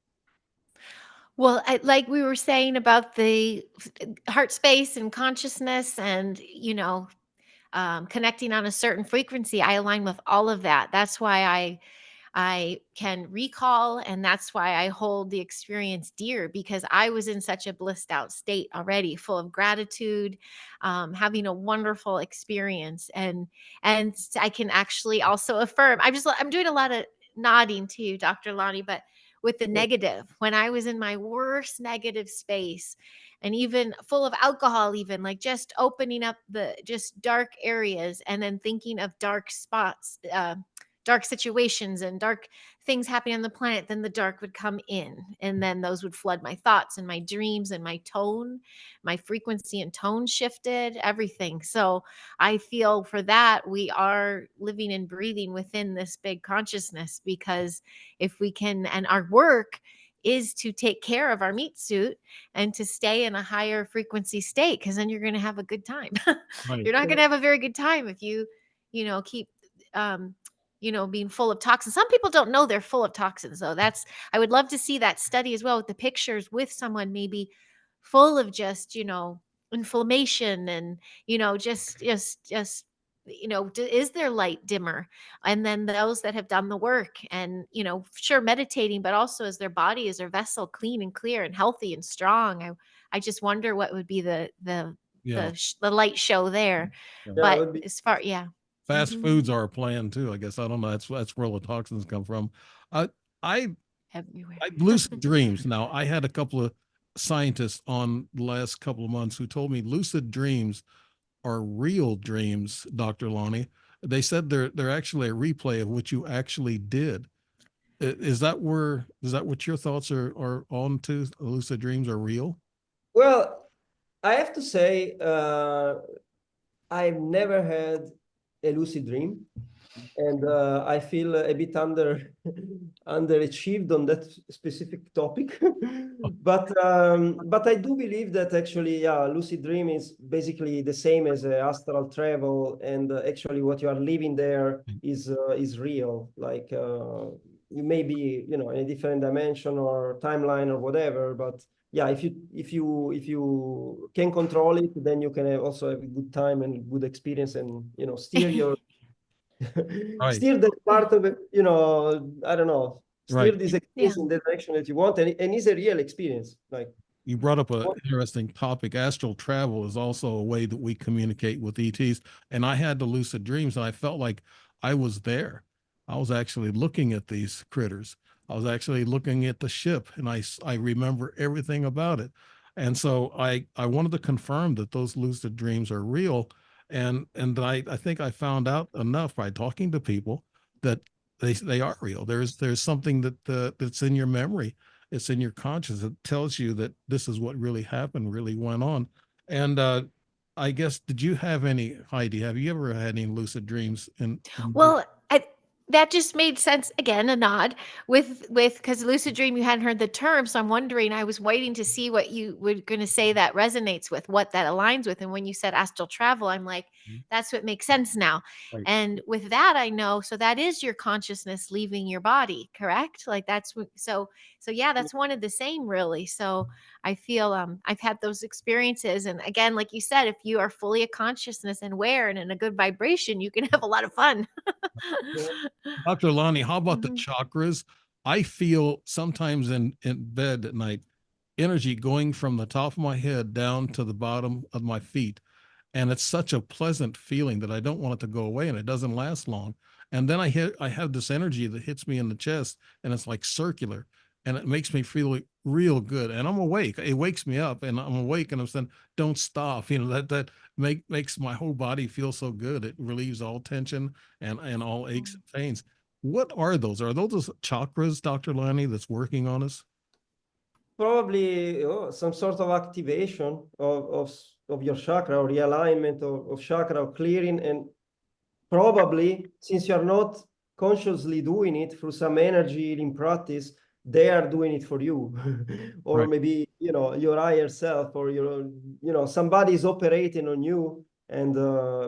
Well, like we were saying about the heart space and consciousness and, connecting on a certain frequency, I align with all of that. That's why I can recall, and that's why I hold the experience dear, because I was in such a blissed out state already, full of gratitude, having a wonderful experience, and I can actually also affirm. I'm doing a lot of nodding to you, Dr. Lani, but with the negative, when I was in my worst negative space, and even full of alcohol, even like just opening up the just dark areas, and then thinking of dark spots, dark situations and dark things happening on the planet, then the dark would come in, and then those would flood my thoughts and my dreams, and my tone, my frequency and tone shifted everything. So I feel for that we are living and breathing within this big consciousness, because if we can, and our work is to take care of our meat suit and to stay in a higher frequency state, because then you're going to have a good time. Right. You're not going to have a very good time if keep um being full of toxins. Some people don't know they're full of toxins, though. I would love to see that study as well, with the pictures, with someone maybe full of just, inflammation, and, is their light dimmer? And then those that have done the work, and, sure, meditating, but also is their body, is their vessel clean and clear and healthy and strong? I just wonder what would be Yeah. the light show there. Yeah. Yeah, it But would be. as far, yeah. Fast Mhm. foods are a plan too. I guess I don't know. That's where all the toxins come from. Uh, I Everywhere. I lucid dreams. Now, I had a couple of scientists on the last couple of months who told me lucid dreams are real dreams, Dr. Lonnie. They said they're actually a replay of what you actually did. Is that what your thoughts are on to? Lucid dreams are real? Well, I have to say, I've never had a lucid dream, and I feel a bit underachieved on that specific topic. But I do believe that actually, yeah, lucid dream is basically the same as astral travel, and actually what you are living there is real. Like you may be, in a different dimension or timeline or whatever, but yeah, if you can control it, then you can also have a good time and good experience, and steer your Right, steer that part of it, I don't know, steer right. this Yeah. experience in the direction that you want, and it's a real experience. Like, you brought up an What- interesting topic. Astral travel is also a way that we communicate with ETs. And I had the lucid dreams, and I felt like I was there. I was actually looking at these critters. I was actually looking at the ship, and I remember everything about it. And so I wanted to confirm that those lucid dreams are real. And I think I found out enough by talking to people that they are real. There's something that's in your memory, it's in your conscience. It tells you that this is what really happened, really went on. And I guess, did you have any, Heidi? Have you ever had any lucid dreams? And Well, that just made sense. Again, a nod with because lucid dream, you hadn't heard the term, so I'm wondering. I was waiting to see what you were going to say that resonates with what that aligns with. And when you said astral travel, I'm like, that's what makes sense now. right. And with that, I know. So that is your consciousness leaving your body, correct? Like that's so yeah, that's one of the same, really. So I feel I've had those experiences, and again, like you said, if you are fully a consciousness and aware and in a good vibration, you can have a lot of fun. Well, Dr. Lani, how about the Mhm. chakras? I feel sometimes in bed at night, energy going from the top of my head down to the bottom of my feet. And it's such a pleasant feeling that I don't want it to go away, and it doesn't last long. And then I have this energy that hits me in the chest, and it's like circular, and it makes me feel real good. And I'm awake. It wakes me up, and I'm awake, and I'm saying, "Don't stop." That makes my whole body feel so good. It relieves all tension and all aches and pains. What are those? Are those chakras, Dr. Lani, that's working on us? Probably some sort of activation of your chakra, or realignment of chakra, or clearing. And probably, since you're not consciously doing it through some energy healing practice, they are doing it for you. Or Right. maybe, your higher self, or somebody is operating on you. And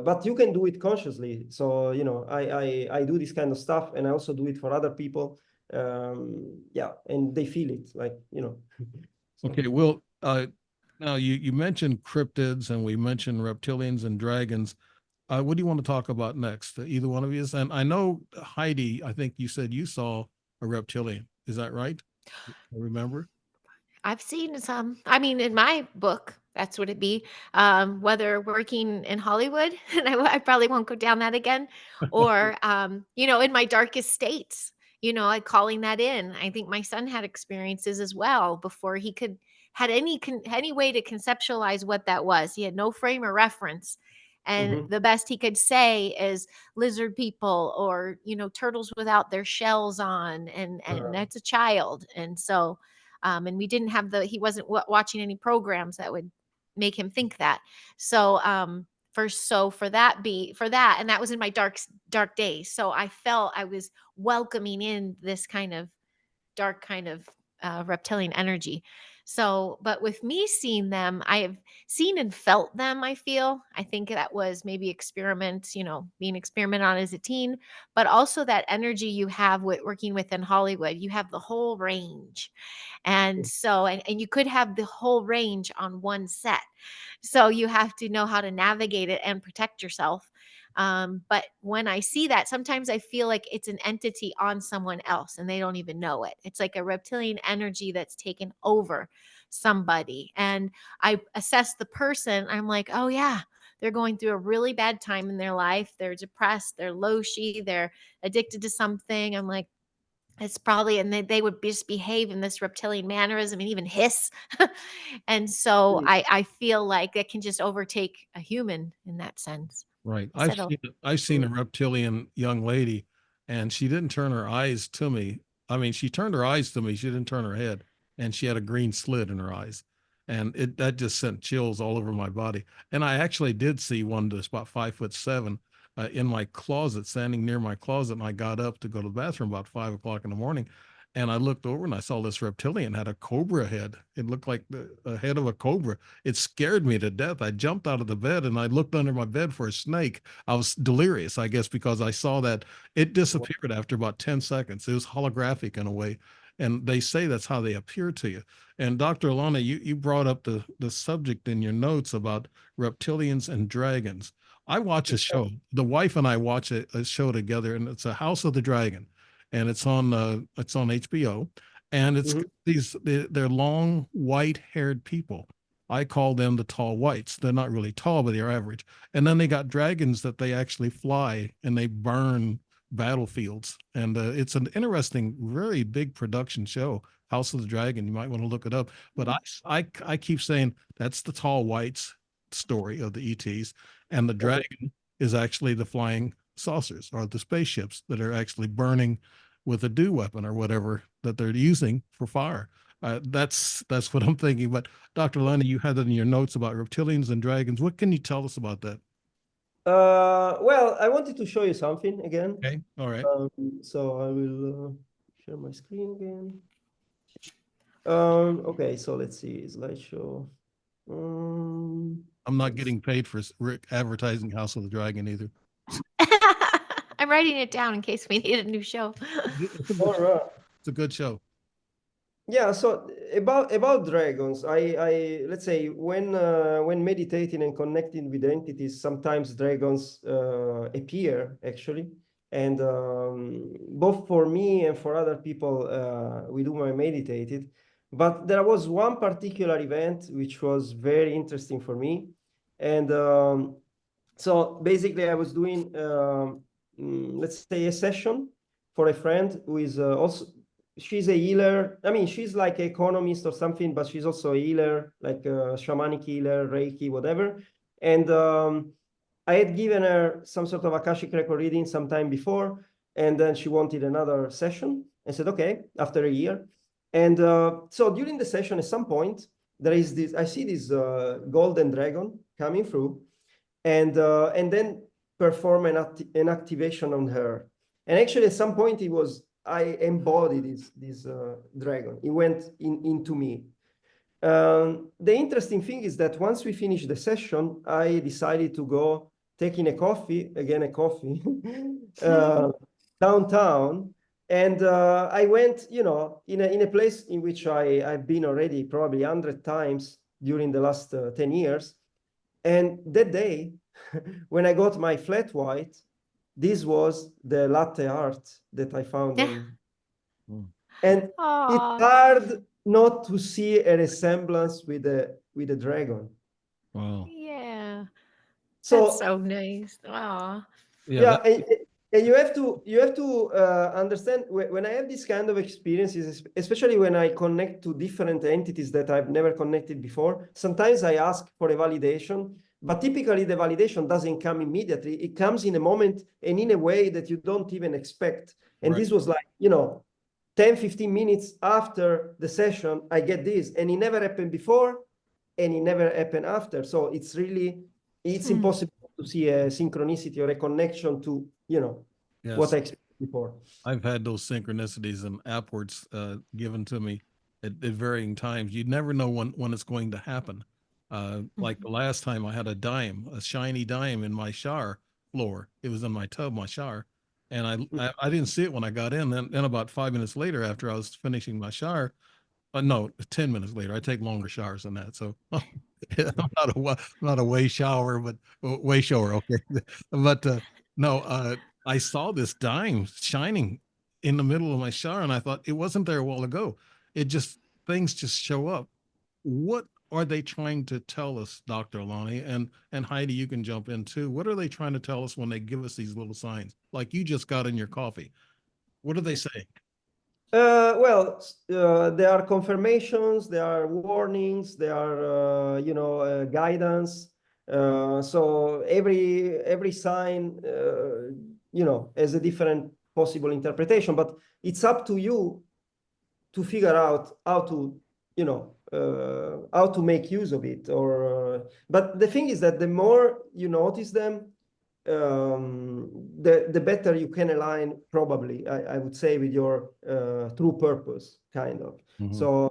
but you can do it consciously. So, I do this kind of stuff, and I also do it for other people. Yeah, and they feel it, like, so. Okay, well, now you mentioned cryptids, and we mentioned reptilians and dragons. What do you want to talk about next? Either one of you? And I know, Heidi, I think you said you saw a reptilian. Is that right? I remember. I've seen some. I mean, in my book, that's what it be. Whether working in Hollywood, and I probably won't go down that again, or in my darkest states, like calling that in. I think my son had experiences as well before he could had any way to conceptualize what that was. He had no frame of reference. And Mhm. the best he could say is lizard people, or turtles without their shells on, and Uh, that's a child. And so and we didn't have he wasn't watching any programs that would make him think that. So for that, and that was in my dark days. So I felt I was welcoming in this kind of dark kind of reptilian energy. So, but with me seeing them, I have seen and felt them. I think that was maybe experiments, being experimented on as a teen, but also that energy you have with working within Hollywood. You have the whole range, and so and you could have the whole range on one set. So you have to know how to navigate it and protect yourself. But when I see that, sometimes I feel like it's an entity on someone else and they don't even know it. It's like a reptilian energy that's taken over somebody. And I assess the person. I'm like, oh, yeah, they're going through a really bad time in their life. They're depressed, they're low-shi, they're addicted to something. I'm like, it's probably, and they would just behave in this reptilian mannerism and even hiss. And so mm, I feel like it can just overtake a human in that sense. Right. I said, oh, I've seen mm, a reptilian young lady, and she didn't turn her eyes to me. I mean, she turned her eyes to me. She didn't turn her head, and she had a green slit in her eyes, and that just sent chills all over my body. And I actually did see one that's about 5'7" in my closet, standing near my closet. And I got up to go to the bathroom about 5 o'clock in the morning, and I looked over and I saw this reptilian had a cobra head. It looked like the head of a cobra. It scared me to death. I jumped out of the bed and I looked under my bed for a snake. I was delirious, I guess, because I saw that it disappeared after about 10 seconds. It was holographic in a way. And they say that's how they appear to you. And Dr. Lana, you brought up the subject in your notes about reptilians and dragons. I watch a show. The wife and I watch a show together, and it's a House of the Dragon, and it's on HBO. and it's Mhm. they're long white-haired people. I call them the tall whites. They're not really tall, but they're average. And then they got dragons that they actually fly and they burn battlefields. And it's an interesting, very big production show. House of the Dragon. You might want to look it up. But I keep saying that's the tall whites story of the ETs, and the Okay. dragon is actually the flying saucers or the spaceships that are actually burning with a dew weapon or whatever that they're using for fire. That's what I'm thinking. But Dr. Lani, you had that in your notes about reptilians and dragons. What can you tell us about that? Well, I wanted to show you something again. Okay, all right. So I will share my screen again. Okay, so let's see, slideshow. I'm not Let's getting paid for advertising House of the Dragon either. I'm writing it down in case we need a new show. It's a good All show. right. It's a good show. Yeah, so about dragons, I let's say when meditating and connecting with entities, sometimes dragons appear actually, and both for me and for other people with whom I meditated. But there was one particular event which was very interesting for me, and so basically I was doing let's say a session for a friend who is also she's a healer. I mean, she's like an economist or something, but she's also a healer, like a shamanic healer, Reiki, whatever. And I had given her some sort of Akashic record reading some time before, and then she wanted another session. I said, okay, after a year. And so during the session, at some point, there is this, I see this golden dragon coming through, and then perform an activation on her. And actually, at some point, I embodied this dragon. It went into me. The interesting thing is that once we finished the session, I decided to go taking a coffee, again a coffee, downtown. And I went, in a place in which I've been already probably 100 times during the last 10 years. And that day, when I got my flat white, this was the latte art that I found on. And it's Aw, hard not to see a resemblance with a dragon. Wow. yeah. That's So so nice. Aw. Yeah, yeah, that and you have to understand when I have this kind of experiences, especially when I connect to different entities that I've never connected before. Sometimes I ask for a validation, but typically the validation doesn't come immediately. It comes in a moment and in a way that you don't even expect. And right. this was like 10, 15 minutes after the session, I get this, and it never happened before, and it never happened after. So it's Hmm. impossible to see a synchronicity or a connection to what Yes. I experienced before. I've had those synchronicities and upwards given to me at varying times. You never know when it's going to happen. Like the Mhm. last time I had a dime, a shiny dime in my shower floor. It was in my tub, my shower. And I didn't see it when I got in. Then about 5 minutes later, after I was finishing my shower, no, 10 minutes later. I take longer showers than that. So I'm not a way shower, but way shower. Okay. But no, I saw this dime shining in the middle of my shower and I thought it wasn't there a while ago. It just, things just show up. What are they trying to tell us, Dr. Lani? And Heidi, you can jump in too. What are they trying to tell us when they give us these little signs? Like you just got in your coffee. What are they saying? Well, there are confirmations, there are warnings, there are guidance. So every sign has a different possible interpretation, but it's up to you to figure out how to make use of it. But the thing is that the more you notice them, the better you can align, probably, I would say, with your true purpose, kind of. Mhm. So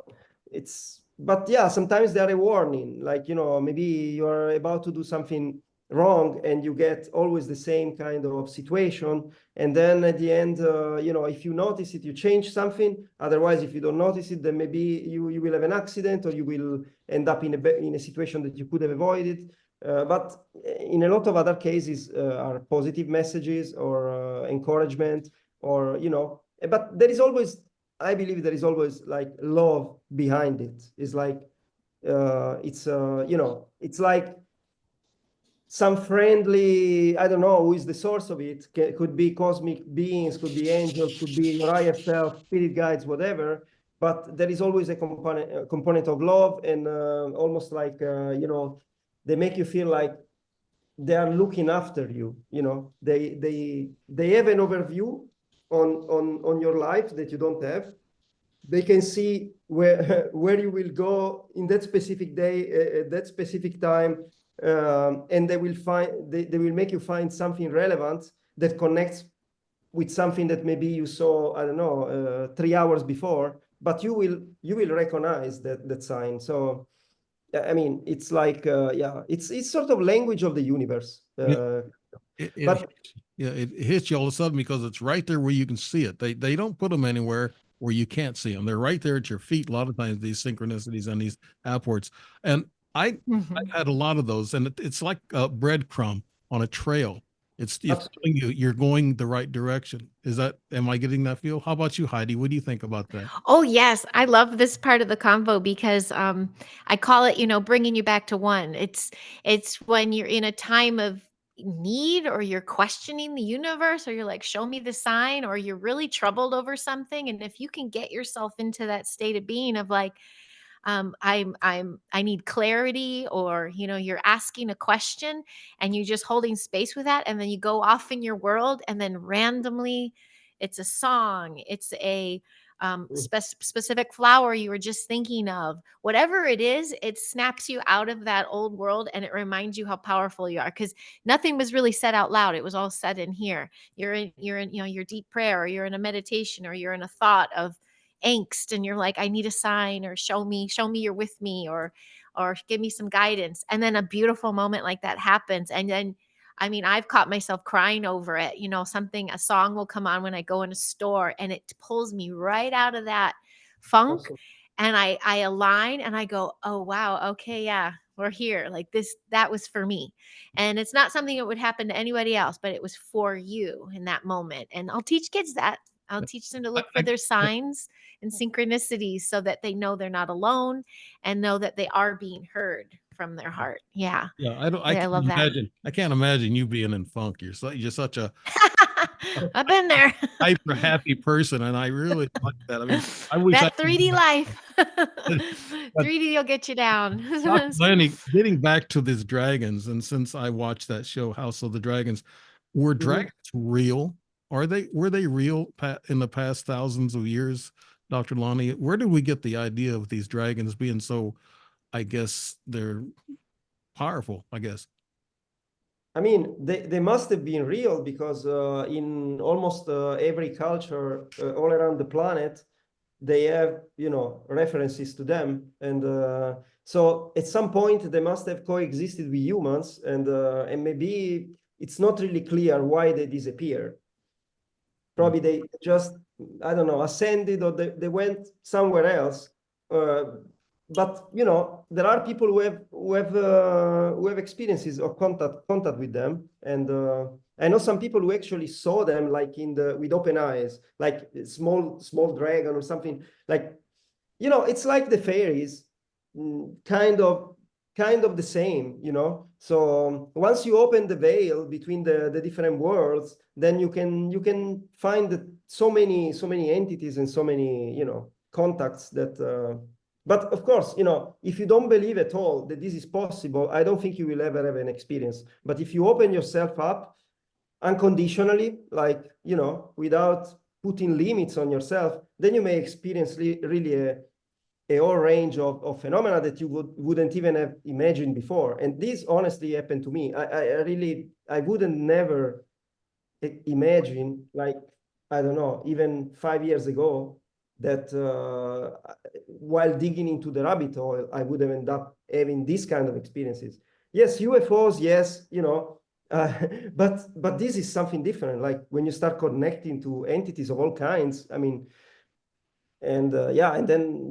but yeah, sometimes they're a warning, like, maybe you're about to do something wrong and you get always the same kind of situation. And then at the end, if you notice it, you change something. Otherwise, if you don't notice it, then maybe you will have an accident or you will end up in a situation that you could have avoided. But in a lot of other cases are positive messages or encouragement, or but there is always I believe there is always like love behind it. It's like it's it's like some friendly, I don't know who is the source of it. Could be cosmic beings, could be angels, could be your higher self, spirit guides, whatever. But there is always a component of love, and almost like they make you feel like they are looking after you. They have an overview on your life that you don't have. They can see where where you will go in that specific day, at that specific time, and they will make you find something relevant that connects with something that maybe you saw, I don't know, 3 hours before, but you will recognize that sign. So I mean, it's like it's sort of language of the universe. It But yeah, it hits you all of a sudden because it's right there where you can see it. They don't put them anywhere where you can't see them. They're right there at your feet. A lot of times these synchronicities and these apports. And I've had a lot of those, and it's like a breadcrumb on a trail. It's telling you you're going the right direction. Am I getting that feel? How about you, Heidi? What do you think about that? Oh, yes. I love this part of the convo because I call it, bringing you back to one. It's when you're in a time of need, or you're questioning the universe, or you're like, show me the sign, or you're really troubled over something. And if you can get yourself into that state of being of like, I need clarity, or you're asking a question and you're just holding space with that, and then you go off in your world, and then randomly it's a song, it's a specific flower you were just thinking of, whatever it is, it snaps you out of that old world, and it reminds you how powerful you are, because nothing was really said out loud. It was all said in here. You're in your deep prayer, or you're in a meditation, or you're in a thought of angst, and you're like, I need a sign, or show me you're with me, or give me some guidance. And then a beautiful moment like that happens, and then I mean, I've caught myself crying over it. A song will come on when I go in a store, and it pulls me right out of that funk. awesome. And I align, and I go, oh wow, okay, yeah, we're here. Like this, that was for me. And it's not something that would happen to anybody else, but it was for you in that moment. And I'll teach kids that. I'll teach them to I, look for their I, signs and synchronicities, so that they know they're not alone, and know that they are being heard from their heart. Yeah. yeah, I I can't love that. imagine. I can't imagine you being in funk. You're such a I've been there. hyper happy person, and I really like that. I mean, I wish I That could 3D life. but 3D will get you down. Dr. Lani, getting back to these dragons, and since I watched that show, House of the Dragons, were dragons real? Were they real in the past thousands of years, Dr. Lani? Where did we get the idea of these dragons being so, I guess they're powerful, I guess. I mean, they must have been real, because in almost every culture all around the planet, they have, references to them. And so at some point, they must have coexisted with humans, and maybe it's not really clear why they disappeared. Probably they just, I don't know, ascended, or they went somewhere else. But there are people who have experiences of contact with them, and I know some people who actually saw them, like with open eyes, like small dragon or something. Like, it's like the fairies, kind of the same. So once you open the veil between the different worlds, then you can find so many entities and so many contacts that. But of course, if you don't believe at all that this is possible, I don't think you will ever have an experience. But if you open yourself up unconditionally, like, without putting limits on yourself, then you may experience really a whole range of phenomena that you wouldn't even have imagined before. And this honestly happened to me. I wouldn't never imagine, like, I don't know, even 5 years ago, that while digging into the rabbit hole, I would have ended up having these kind of experiences. Yes, UFOs, yes, but this is something different. Like when you start connecting to entities of all kinds, I mean, and and then,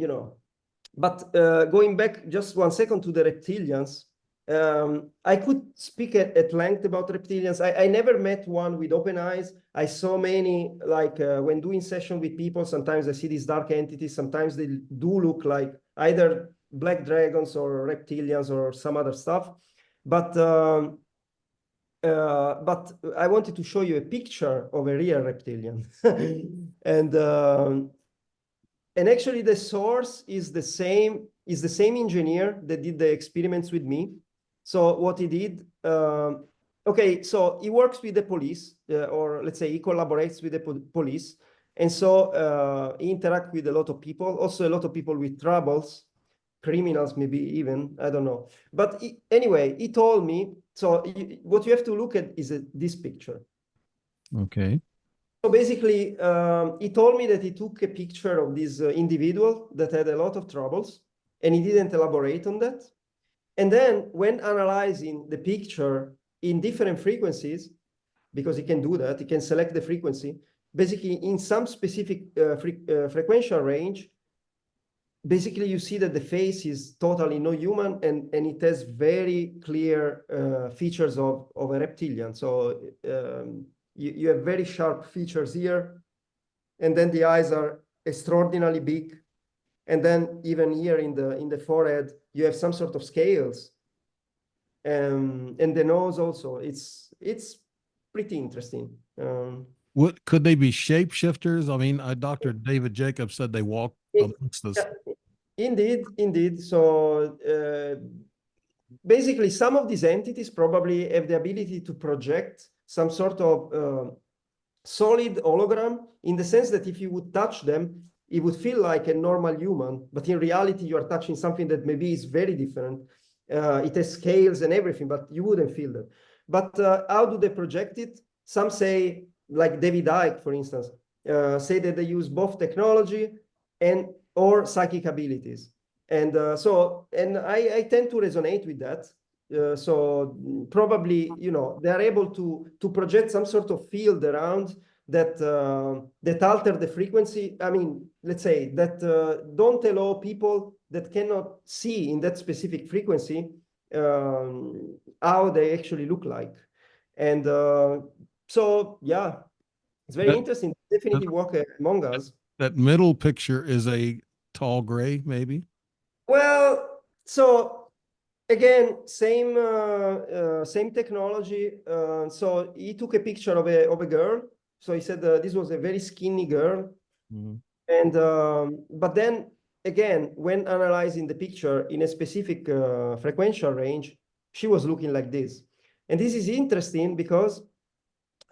but going back just 1 second to the reptilians, I could speak at length about reptilians. I never met one with open eyes. I saw many, like when doing session with people, sometimes I see these dark entities. Sometimes they do look like either black dragons or reptilians or some other stuff. But I wanted to show you a picture of a real reptilian. And actually the source is the same engineer that did the experiments with me. So what he did, okay, so he works with the police, or let's say he collaborates with the police. And so he interacts with a lot of people, also a lot of people with troubles, criminals maybe even, I don't know. But anyway, he told me, so what you have to look at is this picture. Okay. So basically, he told me that he took a picture of this individual that had a lot of troubles, and he didn't elaborate on that. And then when analyzing the picture in different frequencies, because he can do that, he can select the frequency, basically in some specific frequential range, basically you see that the face is totally no human, and it has very clear features of a reptilian. So you have very sharp features here, and then the eyes are extraordinarily big, and then even here in the forehead you have some sort of scales, and the nose also. It's pretty interesting. What could they be shapeshifters? I mean, Dr. David Jacobs said they walk amongst us. Indeed. So basically, some of these entities probably have the ability to project some sort of solid hologram, in the sense that if you would touch them, it would feel like a normal human, but in reality, you are touching something that maybe is very different. It has scales and everything, but you wouldn't feel that. But how do they project it? Some say, like David Icke, for instance, say that they use both technology or psychic abilities. And I tend to resonate with that. So probably, they are able to project some sort of field around that alter the frequency. I mean, let's say that don't allow people that cannot see in that specific frequency how they actually look like. And so, yeah, it's very interesting. Definitely walk among us. That middle picture is a tall gray, maybe? Well, so again, same technology. So he took a picture of a girl. So he said this was a very skinny girl. Mm-hmm. And but then again, when analyzing the picture in a specific frequential range, she was looking like this. And this is interesting because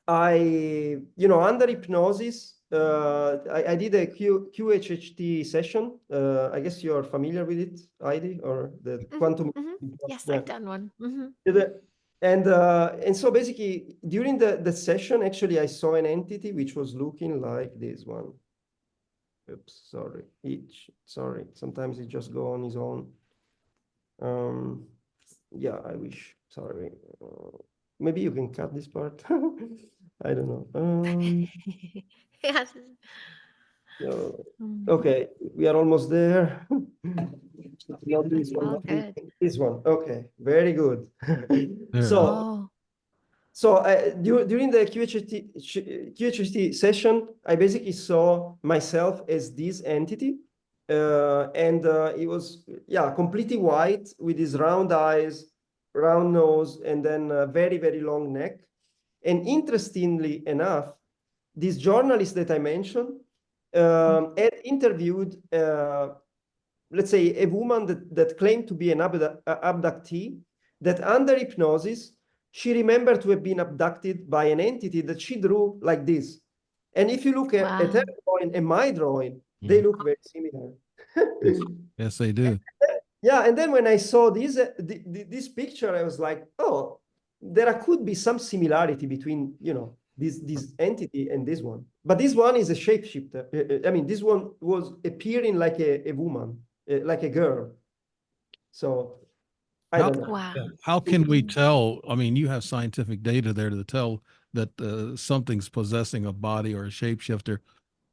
under hypnosis, I did a QHHT session. I guess you're familiar with it, Heidi, or the quantum. Yes, Yeah. I've done one. And so basically during the session, actually, I saw an entity which was looking like this one. Oops, sorry. Sometimes it just go on his own. Yeah, I wish. Sorry. Maybe you can cut this part. I don't know. Yes. Okay, we are almost there. Not this one. All good. This one. Okay, very good. Oh. So during the QHHT session, I basically saw myself as this entity. And it was, completely white with his round eyes, round nose, and then a very, very long neck. And interestingly enough, this journalist that I mentioned had interviewed, let's say, a woman that claimed to be an abductee, that under hypnosis, she remembered to have been abducted by an entity that she drew like this. And if you look at her drawing and my drawing, they look very similar. Yes, they do. Yeah, and then when I saw this picture, I was like, oh, there could be some similarity between, this entity and this one. But this one is a shapeshifter. I mean, this one was appearing like a woman, like a girl. So I don't know. Wow. How can we tell? I mean, you have scientific data there to tell that something's possessing a body or a shapeshifter.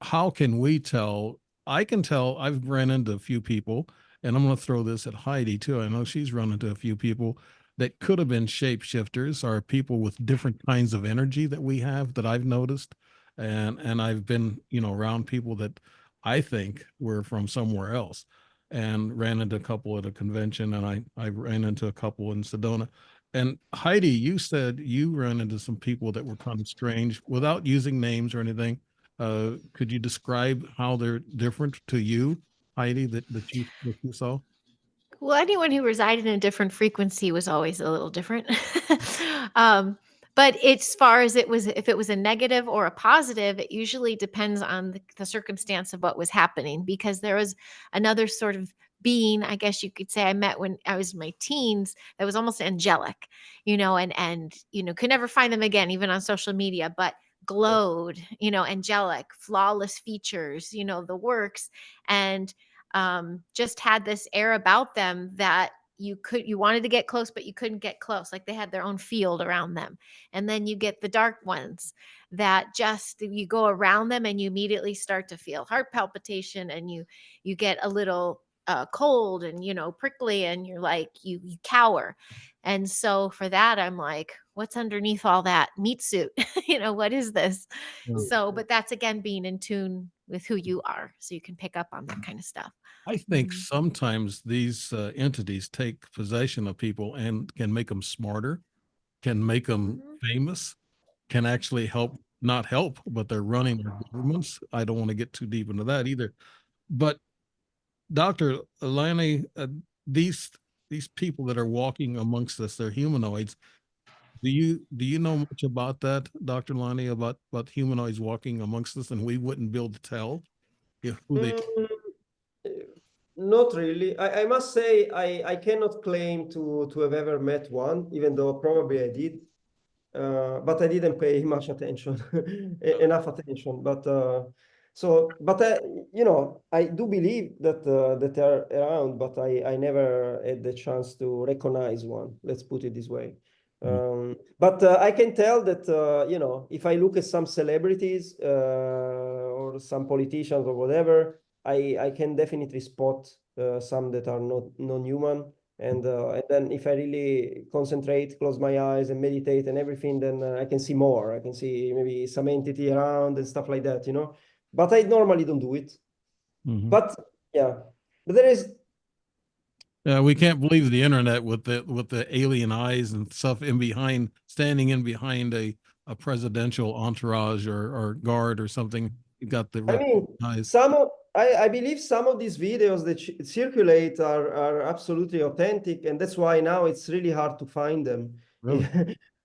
How can we tell? I can tell. I've ran into a few people, and I'm going to throw this at Heidi too. I know she's run into a few people. that could have been shapeshifters are people with different kinds of energy that we have that I've noticed. And I've been, around people that I think were from somewhere else, and ran into a couple at a convention, and I ran into a couple in Sedona. And Heidi, you said you ran into some people that were kind of strange without using names or anything. Could you describe how they're different to you, Heidi, that you saw? Well, anyone who resided in a different frequency was always a little different. um, but as far as if it was a negative or a positive, it usually depends on the circumstance of what was happening. Because there was another sort of being, I guess you could say, I met when I was in my teens that was almost angelic, and could never find them again, even on social media, but glowed, angelic, flawless features, the works. And just had this air about them that you wanted to get close, but you couldn't get close. Like they had their own field around them. And then you get the dark ones that just you go around them and you immediately start to feel heart palpitation, and you get a little cold and prickly, and you're like you cower. And so for that, I'm like, what's underneath all that meat suit? What is this? Yeah. So, but that's again being in tune with who you are, so you can pick up on that kind of stuff. I think Mhm. sometimes these entities take possession of people and can make them smarter, can make them Mhm. famous, can actually help, not help, but they're running their governments. I don't want to get too deep into that either. But Dr. Lani, these people that are walking amongst us, they're humanoids. Do you know much about that, Dr. Lani, about humanoids walking amongst us, and we wouldn't be able to tell if who they? Mm, not really. I must say I cannot claim to have ever met one, even though probably I did. But I didn't pay much attention, enough attention. But I do believe that they're around, but I never had the chance to recognize one. Let's put it this way. Mm, But I can tell that if I look at some celebrities or some politicians or whatever, I can definitely spot some that are not non-human. And then if I really concentrate, close my eyes and meditate and everything, then I can see more. I can see maybe some entity around and stuff like that. But I normally don't do it. mhm. But yeah, but there is, We can't believe the internet with the alien eyes and stuff in behind, standing in behind a presidential entourage or guard or something. You got the I mean, eyes. I believe some of these videos that circulate are absolutely authentic, and that's why now it's really hard to find them. Really?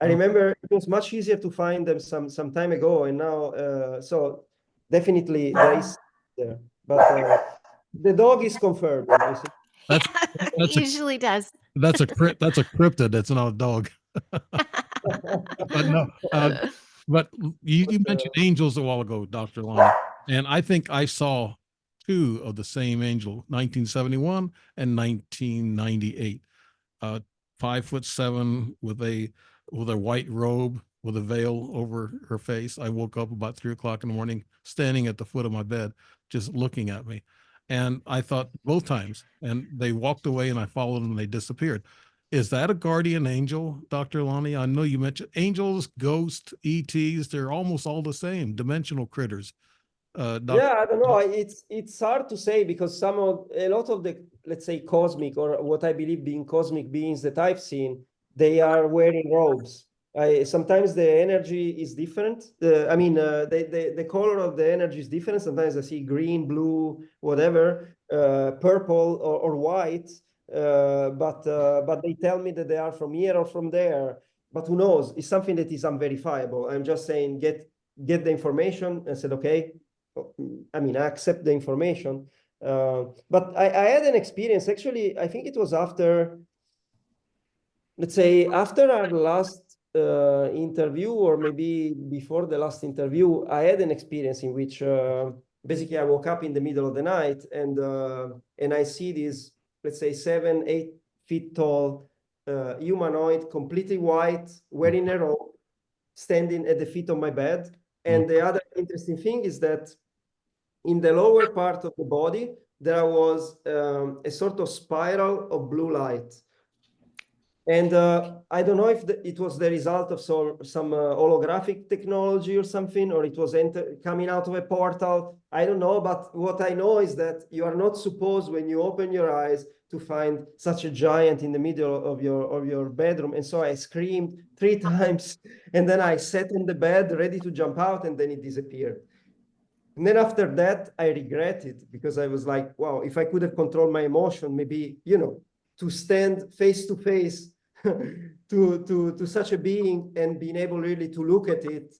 I Oh. remember it was much easier to find them some time ago, and now so definitely there is there. But the dog is confirmed, I see. That's It that's a usually does. that's a cryptid. That's not a dog. But no, but you But, mentioned angels a while ago, Dr. Lonnie, and I think I saw two of the same angel, 1971 and 1998. 5'7" with a white robe with a veil over her face. I woke up about 3 o'clock in the morning, standing at the foot of my bed, just looking at me. And I thought both times, and they walked away, and I followed them, and they disappeared. Is that a guardian angel, Dr. Lonnie? I know you mentioned angels, ghosts, ETs, they're almost all the same, dimensional critters. Doctor. yeah, I don't know. It's hard to say because a lot of the, let's say, cosmic, or what I believe being cosmic beings that I've seen, they are wearing robes. Sometimes the energy is different. The color of the energy is different. Sometimes I see green, blue, whatever, purple or white. But they tell me that they are from here or from there. But who knows? It's something that is unverifiable. I'm just saying, get the information and said, okay, I mean, I accept the information. But I had an experience, actually, I think it was after, let's say, after our last interview, or maybe before the last interview, I had an experience in which basically I woke up in the middle of the night, and I see this, let's say, 7, 8 feet tall humanoid, completely white, wearing a robe, standing at the feet of my bed. Mm. And the other interesting thing is that in the lower part of the body, there was a sort of spiral of blue light. And I don't know if it was the result of some holographic technology or something, or it was coming out of a portal. I don't know. But what I know is that you are not supposed, when you open your eyes, to find such a giant in the middle of your bedroom. And so I screamed 3 times, and then I sat in the bed ready to jump out, and then it disappeared. And then after that, I regret it, because I was like, wow, if I could have controlled my emotion, maybe, to stand face to face to such a being, and being able really to look at it,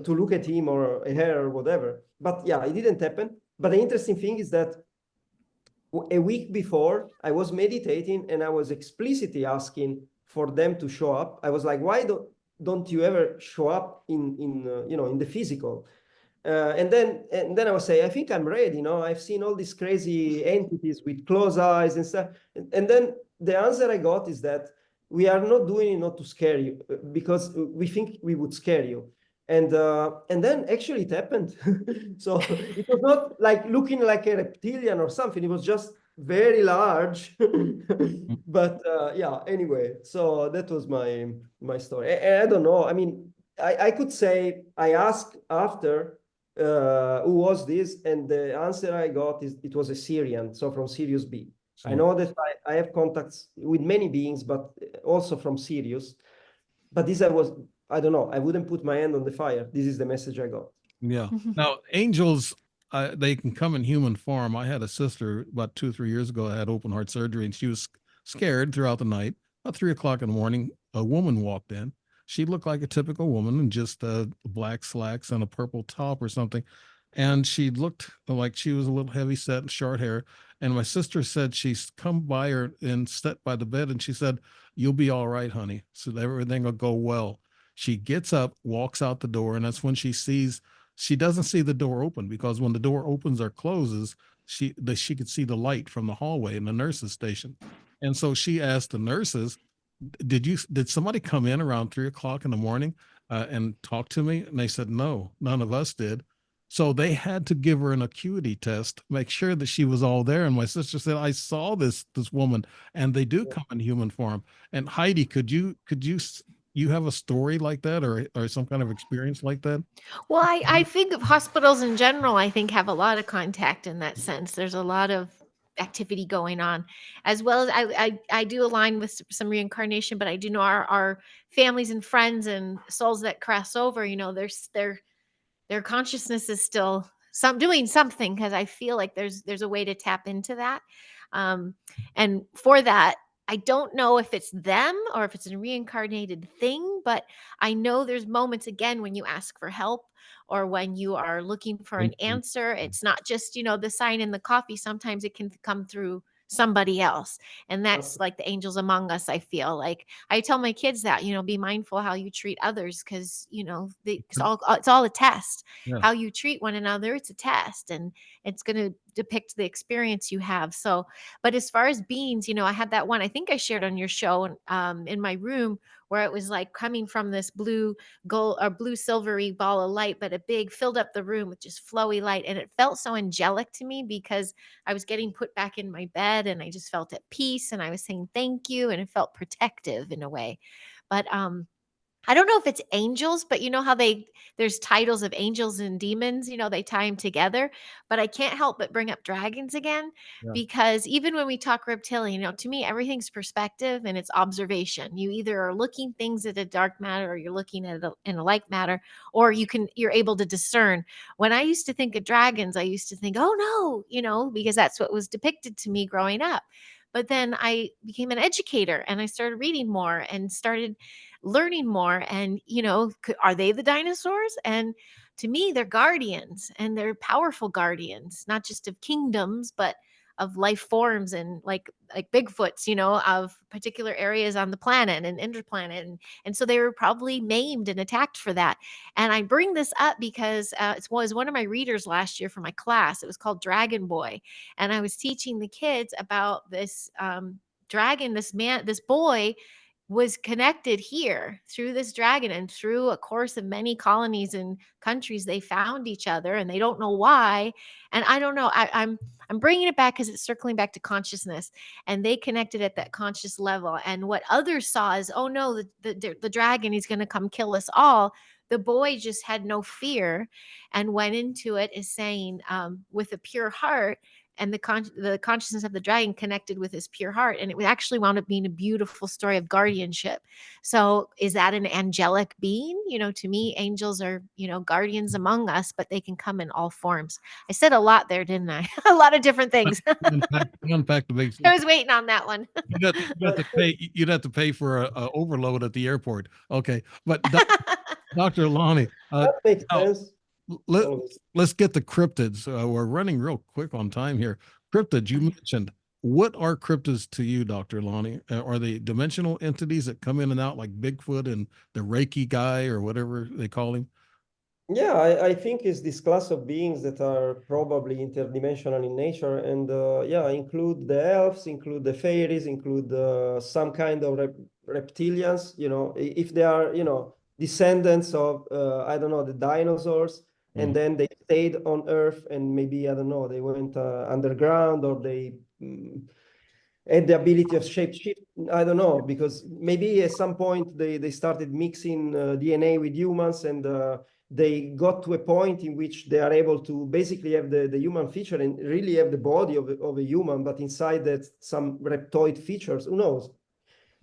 to look at him or her or whatever. But yeah, it didn't happen. But the interesting thing is that a week before, I was meditating, and I was explicitly asking for them to show up. I was like, why don't you ever show up in the physical? And then I would say, I think I'm ready. I've seen all these crazy entities with closed eyes and stuff. And then the answer I got is that we are not doing it not to scare you, because we think we would scare you. And then actually it happened. So it was not like looking like a reptilian or something. It was just very large. But yeah, anyway, so that was my story. I don't know. I mean, I could say I asked after who was this, and the answer I got is it was a Syrian, so from Sirius B. I So, know that I have contacts with many beings, but also from Sirius. But this I don't know, I wouldn't put my hand on the fire. This is the message I got. yeah. Now, angels, they can come in human form. I had a sister about 2 or 3 years ago that had open heart surgery, and she was scared throughout the night. About 3 o'clock in the morning, a woman walked in. She looked like a typical woman in just black slacks and a purple top or something. And she looked like she was a little heavy set and short hair. And my sister said she's come by her and sat by the bed, and she said, "You'll be all right, honey. So everything will go well." She gets up, walks out the door, and that's when she doesn't see the door open, because when the door opens or closes, she could see the light from the hallway in the nurses station. And so she asked the nurses, did somebody come in around 3 o'clock in the morning and talk to me? And they said, no, none of us did. So they had to give her an acuity test, make sure that she was all there. And my sister said, I saw this woman, and they do come in human form. And Heidi, you have a story like that, or some kind of experience like that? Well, I think of hospitals in general, I think have a lot of contact in that sense. There's a lot of activity going on, as well as I do align with some reincarnation, but I do know our families and friends and souls that cross over, their consciousness is still doing something, because I feel like there's a way to tap into that. Um, and for that, I don't know if it's them or if it's a reincarnated thing, but I know there's moments again when you ask for help or when you are looking for an answer. It's not just, the sign in the coffee. Sometimes it can come through somebody else. And that's like the angels among us. I feel like I tell my kids that, be mindful how you treat others, because, it's all a test. Yeah. How you treat one another, it's a test, and it's going to depict the experience you have. So, but as far as beings, I had that one I think I shared on your show, in my room, where it was like coming from this blue gold or blue silvery ball of light, but a big filled up the room with just flowy light. And it felt so angelic to me, because I was getting put back in my bed and I just felt at peace, and I was saying thank you, and it felt protective in a way. But I don't know if it's angels, but you know how there's titles of angels and demons, they tie them together. But I can't help but bring up dragons again, Yeah. because even when we talk reptilian, to me, everything's perspective and it's observation. You either are looking things at a dark matter, or you're looking at it in a light matter, or you're able to discern. When I used to think of dragons, I used to think, oh no, because that's what was depicted to me growing up. But then I became an educator and I started reading more and started learning more. And are they the dinosaurs? And to me, they're guardians, and they're powerful guardians, not just of kingdoms, but of life forms, and like Bigfoots, of particular areas on the planet and interplanet. And so they were probably maimed and attacked for that. And I bring this up because it was one of my readers last year for my class. It was called Dragon Boy, and I was teaching the kids about this dragon, this boy was connected here through this dragon, and through a course of many colonies and countries they found each other, and they don't know why. And I don't know, I'm bringing it back because it's circling back to consciousness, and they connected at that conscious level. And what others saw is, oh no, the dragon, he's going to come kill us all. The boy just had no fear and went into it as saying, with a pure heart, and the consciousness of the dragon connected with his pure heart, and it actually wound up being a beautiful story of guardianship. So is that an angelic being? To me, angels are, guardians among us, but they can come in all forms. I said a lot there, didn't I? A lot of different things. You unpacked the big. I was waiting on that one. You'd have to pay for a overload at the airport. Okay, but Dr. Lani, That makes now, sense. let, Always. let's get the cryptids. We're running real quick on time here. Cryptids, you mentioned. What are cryptids to you, Dr. Lani? Are they dimensional entities that come in and out like Bigfoot and the Reiki guy or whatever they call him? Yeah, I think it's this class of beings that are probably interdimensional in nature, and yeah, include the elves, include the fairies, include some kind of reptilians. If they are, descendants of I don't know, the dinosaurs, Mhm. and then they stayed on Earth, and maybe I don't know, they went underground, or they had the ability of shapeshift. I don't know, because maybe at some point they started mixing DNA with humans, and they got to a point in which they are able to basically have the human feature and really have the body of a human, but inside that some reptoid features. Who knows?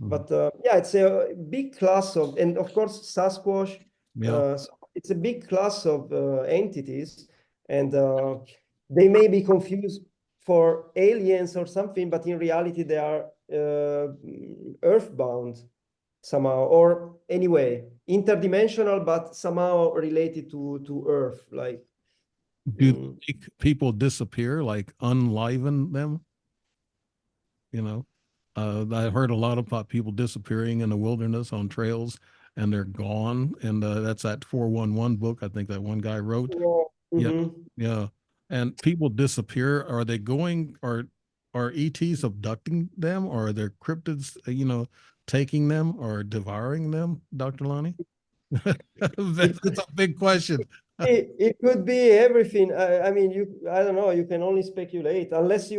Mhm. But yeah, it's a big class of, and of course, Sasquatch. Yeah. So it's a big class of entities, and they may be confused for aliens or something, but in reality, they are earthbound somehow, or anyway, interdimensional, but somehow related to Earth. Like, Do they mm, make people disappear, like unliven them? You know, I heard a lot about people disappearing in the wilderness on trails and they're gone. And that's that 411 book I think that one guy wrote. yeah, Yeah. mhm. Yeah. And people disappear. Are they going, are ETs abducting them, or are there cryptids, taking them or devouring them, Dr. Lonnie? It That's a big question. It could be everything. I mean, I don't know, you can only speculate unless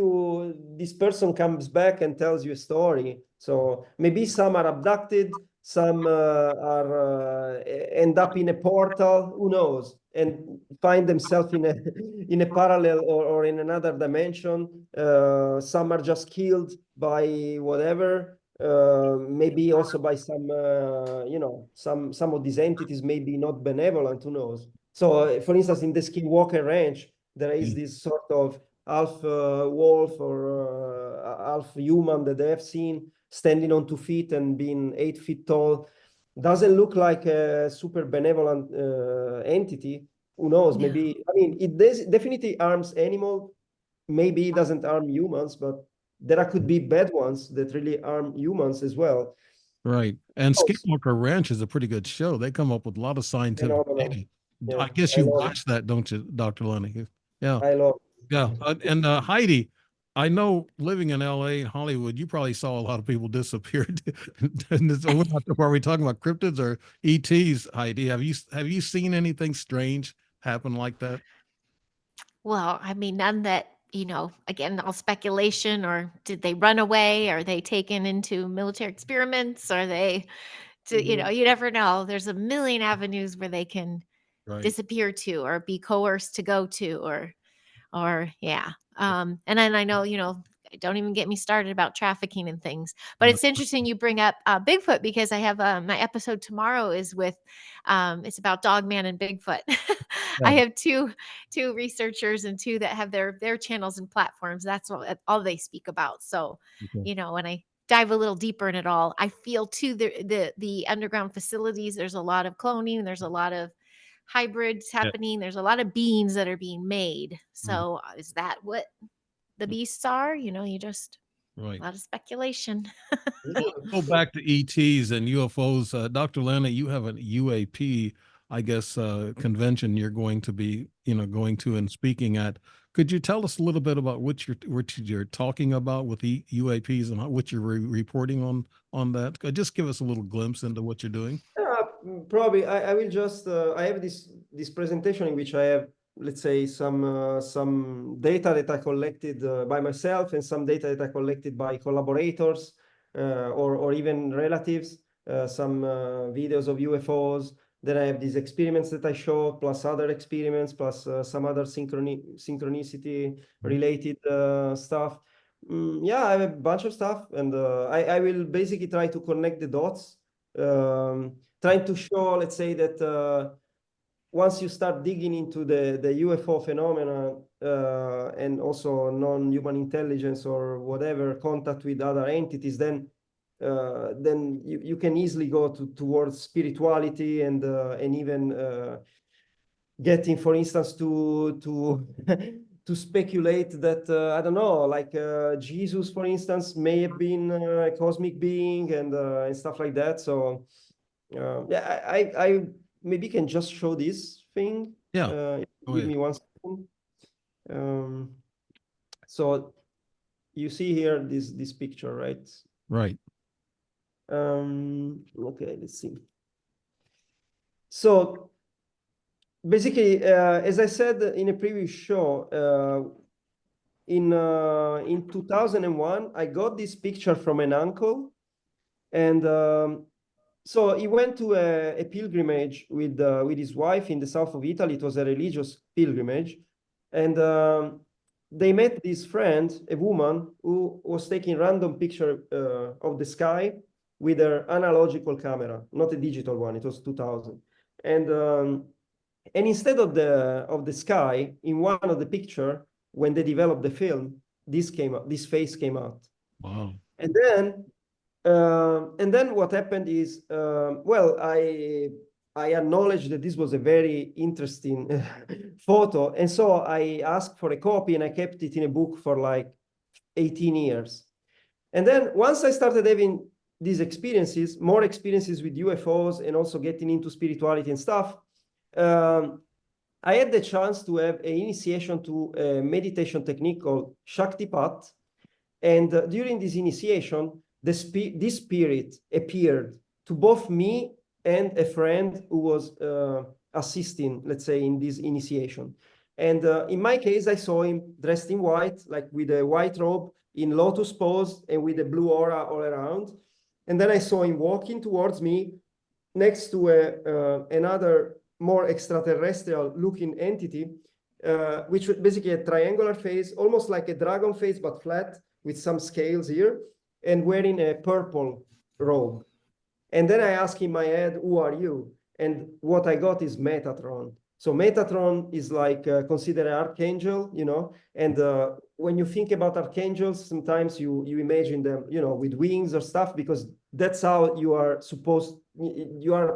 this person comes back and tells you a story. So maybe some are abducted, some are end up in a portal, who knows, and find themselves in a in a parallel, or in another dimension. Some are just killed by whatever. Maybe also by some, some of these entities may be not benevolent, who knows. So, for instance, in the Skinwalker Ranch, there is this sort of half wolf, or half human that they have seen standing on 2 feet and being 8 feet tall. Doesn't look like a super benevolent entity. Who knows? Yeah. Maybe, I mean, it definitely harms animal. Maybe it doesn't harm humans, but there could be bad ones that really harm humans as well. Right. And Oh, Skinwalker Ranch is a pretty good show. They come up with a lot of scientific phenomenal. data. Yeah, I guess I you love it. watched that, don't you, Dr. Lenny? Yeah. I love Yeah. it. And Heidi, I know living in LA and Hollywood, you probably saw a lot of people disappear. And are we talking about cryptids or ETs, Heidi? Have you seen anything strange happen like that? Well, I mean, none that, again, all speculation, or did they run away? Are they taken into military experiments? Are they, Mhm. you never know. There's a million avenues where they can Right. disappear to, or be coerced to go to, or yeah. And then I know, don't even get me started about trafficking and things. But Yeah. it's interesting you bring up Bigfoot, because I have my episode tomorrow is with it's about Dogman and Bigfoot. I Yeah. have two researchers, and two that have their channels and platforms. That's all they speak about. So, Okay. when I dive a little deeper in it all, I feel too the underground facilities. There's a lot of cloning. There's a lot of hybrids Yeah. happening. There's a lot of beans that are being made. Mhm. So is that what the beasts are? You just a Right. lot of speculation. Go back to ETs and UFOs. Dr. Lana, you have an UAP, I guess, convention you're going to be, going to and speaking at. Could you tell us a little bit about what you're talking about with the UAPs and what you're reporting on that? Just give us a little glimpse into what you're doing. Probably I will just I have this presentation in which I have, let's say, some data that I collected by myself and some data that I collected by collaborators or even relatives, some videos of UFOs. Then I have these experiments that I show, plus other experiments, plus some other synchronicity related stuff. Yeah, I have a bunch of stuff, and I will basically try to connect the dots, trying to show, let's say, that once you start digging into the UFO phenomena and also non-human intelligence or whatever contact with other entities, then you can easily go towards spirituality and even getting, for instance, to to speculate that I don't know, like Jesus, for instance, may have been a cosmic being and stuff like that. So yeah, I maybe can just show this thing. Yeah. Give me 1 second. So you see here this picture, right? Right. Okay, let's see. So basically, as I said in a previous show, in 2001, I got this picture from an uncle, and so he went to a pilgrimage with his wife in the south of Italy. It was a religious pilgrimage, and they met this friend, a woman who was taking random picture of the sky with her analogical camera, not a digital one. It was 2000, and instead of the sky in one of the picture, when they developed the film, this face came out. Wow. And then what happened is, well, I acknowledged that this was a very interesting photo, and so I asked for a copy, and I kept it in a book for like 18 years. And then once I started having these experiences, more experiences with UFOs, and also getting into spirituality and stuff, I had the chance to have an initiation to a meditation technique called Shaktipat. And during this initiation, this spirit appeared to both me and a friend who was assisting, let's say, in this initiation. And in my case, I saw him dressed in white, like with a white robe, in lotus pose, and with a blue aura all around. And then I saw him walking towards me next to another more extraterrestrial looking entity, which was basically a triangular face, almost like a dragon face, but flat, with some scales here, and wearing a purple robe. And then I asked in my head, who are you? And what I got is Metatron. So Metatron is like considered an archangel, you know, and when you think about archangels, sometimes you imagine them, you know, with wings or stuff, because that's how you are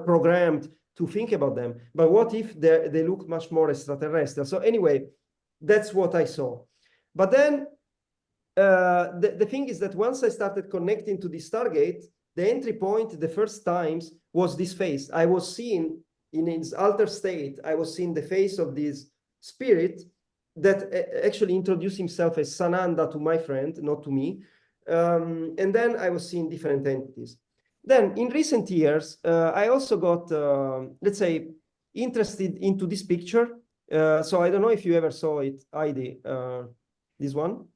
programmed to think about them. But what if they look much more extraterrestrial? So anyway, that's what I saw. But then the thing is that once I started connecting to the Stargate, the entry point, the first times, was this face. I was seeing, in its altered state, I was seeing the face of this spirit that actually introduced himself as Sananda to my friend, not to me. And then I was seeing different entities. Then in recent years, I also got, let's say, interested into this picture. So I don't know if you ever saw it, Heidi, this one.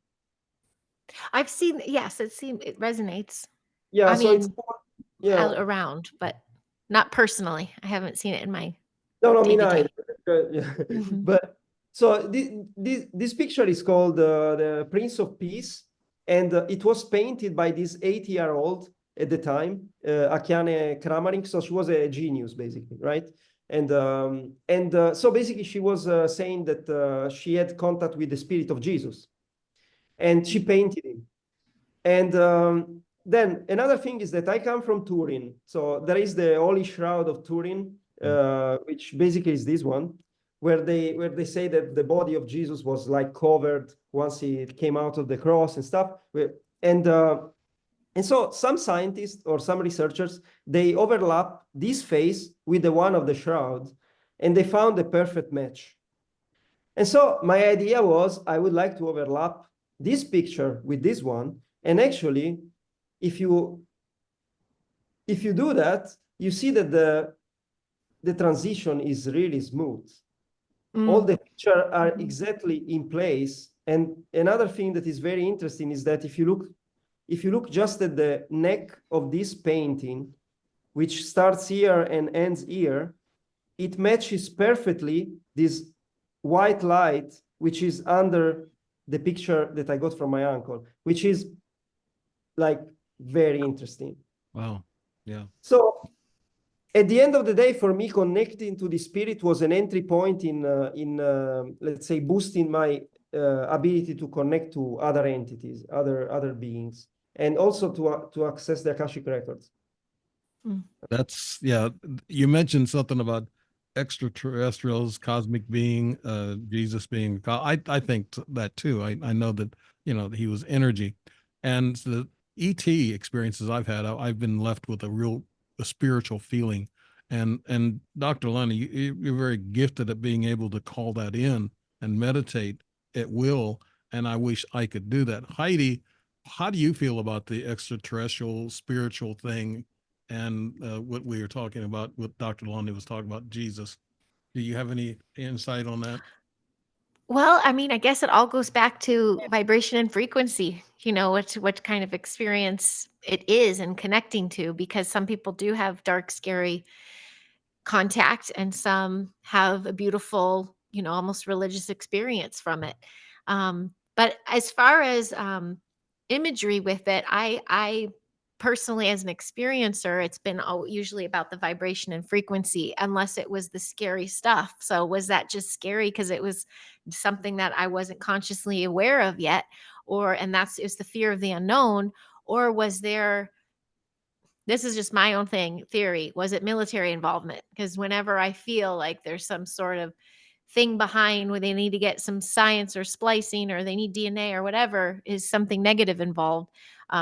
I've seen, yes, it resonates. Yeah, I so mean, it's yeah, out around, but not personally. I haven't seen it in my no, me day-to-day. neither. Yeah. But so this picture is called the Prince of Peace, and it was painted by this 80-year-old at the time, Akiane Kramaring. So she was a genius, basically, right? And so basically she was saying that she had contact with the spirit of Jesus, and she painted him. And then another thing is that I come from Turin. So there is the Holy Shroud of Turin, which basically is this one, where they say that the body of Jesus was like covered once he came out of the cross and stuff. And so some scientists or some researchers, they overlap this face with the one of the shroud, and they found a perfect match. And so my idea was I would like to overlap this picture with this one. And actually, if you do that, you see that the transition is really smooth. All the pictures are exactly in place. And another thing that is very interesting is that if you look just at the neck of this painting, which starts here and ends here, it matches perfectly this white light, which is under the picture that I got from my uncle, which is like very interesting. Wow. Yeah. So at the end of the day, for me, connecting to the spirit was an entry point in let's say, boosting my ability to connect to other entities, other beings, and also to access the Akashic records. That's, yeah. You mentioned something about extraterrestrials, cosmic being, Jesus being. I think that too. I know that he was energy, and the ET experiences I've had, I've been left with a spiritual feeling, and Dr. Lani, you're very gifted at being able to call that in and meditate at will, and I wish I could do that. Heidi, how do you feel about the extraterrestrial spiritual thing? And what we were talking about, what Dr. Lani was talking about, Jesus. Do you have any insight on that? Well, I mean, I guess it all goes back to vibration and frequency, what kind of experience it is and connecting to, because some people do have dark, scary contact and some have a beautiful, almost religious experience from it. But as far as imagery with it, I personally, as an experiencer, it's been usually about the vibration and frequency, unless it was the scary stuff. So was that just scary because it was something that I wasn't consciously aware of yet, and that's it's the fear of the unknown, or was there, this is just my own theory, was it military involvement? Because whenever I feel like there's some sort of thing behind where they need to get some science or splicing, or they need DNA or whatever, is something negative involved,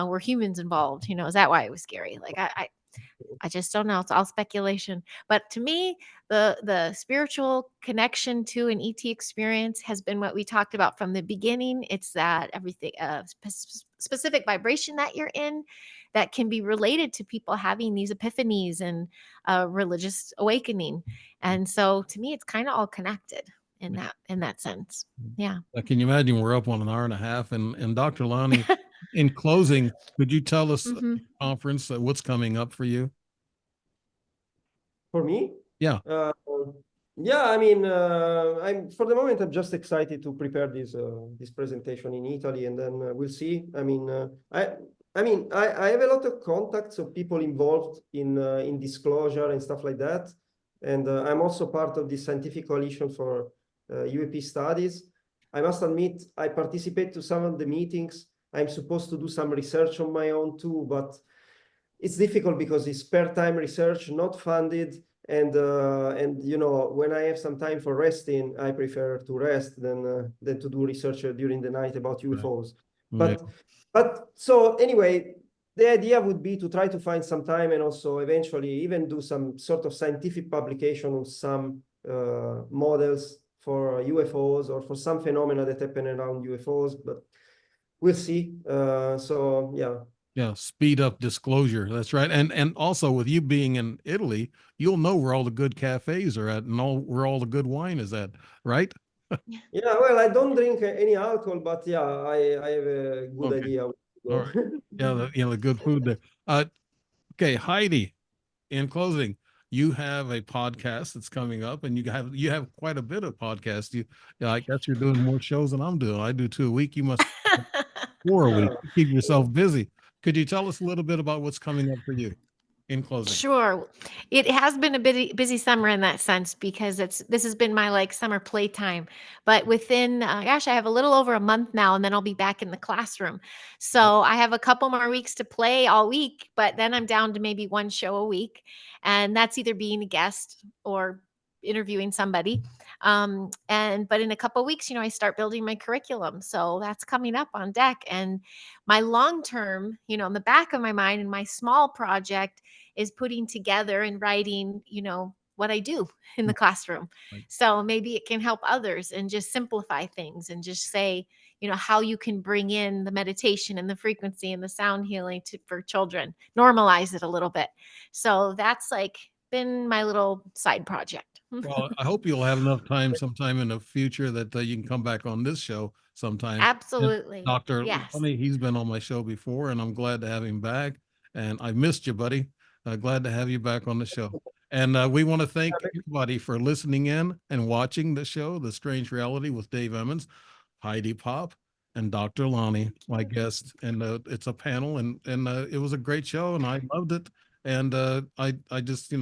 were humans involved, is that why it was scary? Like I just don't know. It's all speculation. But to me, the spiritual connection to an ET experience has been what we talked about from the beginning. It's that everything, specific vibration that you're in, that can be related to people having these epiphanies and religious awakening. And so, to me, it's kind of all connected in that sense. Yeah. Can you imagine we're up on an hour and a half? And Dr. Lani, in closing, could you tell us hmm conference what's coming up for you? For me, Yeah. yeah, I mean, I'm for the moment I'm just excited to prepare this presentation in Italy, and then we'll see. I mean, I have a lot of contacts of people involved in disclosure and stuff like that, and I'm also part of the scientific coalition for UAP studies. I must admit, I participate to some of the meetings. I'm supposed to do some research on my own too, but it's difficult because it's spare time research, not funded. And when I have some time for resting, I prefer to rest than to do research during the night about UFOs. Yeah. But so anyway, the idea would be to try to find some time and also eventually even do some sort of scientific publication on some models for UFOs or for some phenomena that happen around UFOs, but we'll see. So yeah. Yeah, speed up disclosure. That's right. And also with you being in Italy, you'll know where all the good cafes are at and where all the good wine is at, right? Yeah, well, I don't drink any alcohol, but yeah, I have a good Okay. idea where All to right. go. Yeah, the good food there. Okay, Heidi, in closing, you have a podcast that's coming up, and you have quite a bit of podcasts. I guess you're doing more shows than I'm doing. I do 2 a week. You must have 4 a week. Yeah. You keep yourself busy. Could you tell us a little bit about what's coming up for you in closing? Sure. It has been a busy summer in that sense, because this has been my like summer playtime. But within, gosh, I have a little over a month now, and then I'll be back in the classroom. So I have a couple more weeks to play all week, but then I'm down to maybe one show a week, and that's either being a guest or interviewing somebody. But in a couple weeks, I start building my curriculum, so that's coming up on deck. And my long term, in the back of my mind, and my small project is putting together and writing, what I do in the Mm, classroom. right. So maybe it can help others and just simplify things and just say, how you can bring in the meditation and the frequency and the sound healing for children, normalize it a little bit. So that's like been my little side project. Well, I hope you'll have enough time sometime in the future that you can come back on this show sometime. And Absolutely. Dr. Yes. Lani, he's been on my show before, and I'm glad to have him back. And I missed you, buddy. Glad to have you back on the show. And we want to thank everybody for listening in and watching the show, The Strange Reality with Dave Emmons, Heidi Popp, and Dr. Lani, my guest. And it's a panel, and it was a great show, and I loved it. And I just,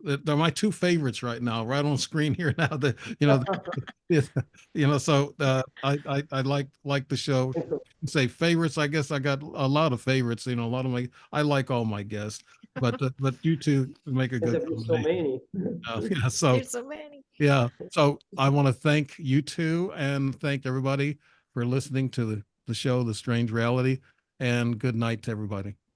they're my two favorites right now, right on screen here now. That so I like the show. Say favorites, I guess I got a lot of favorites. A lot of I like all my guests, but you two make a There's good so combination. many. Yeah, so There's so many. yeah, so I want to thank you two and thank everybody for listening to the show, The Strange Reality, and good night to everybody.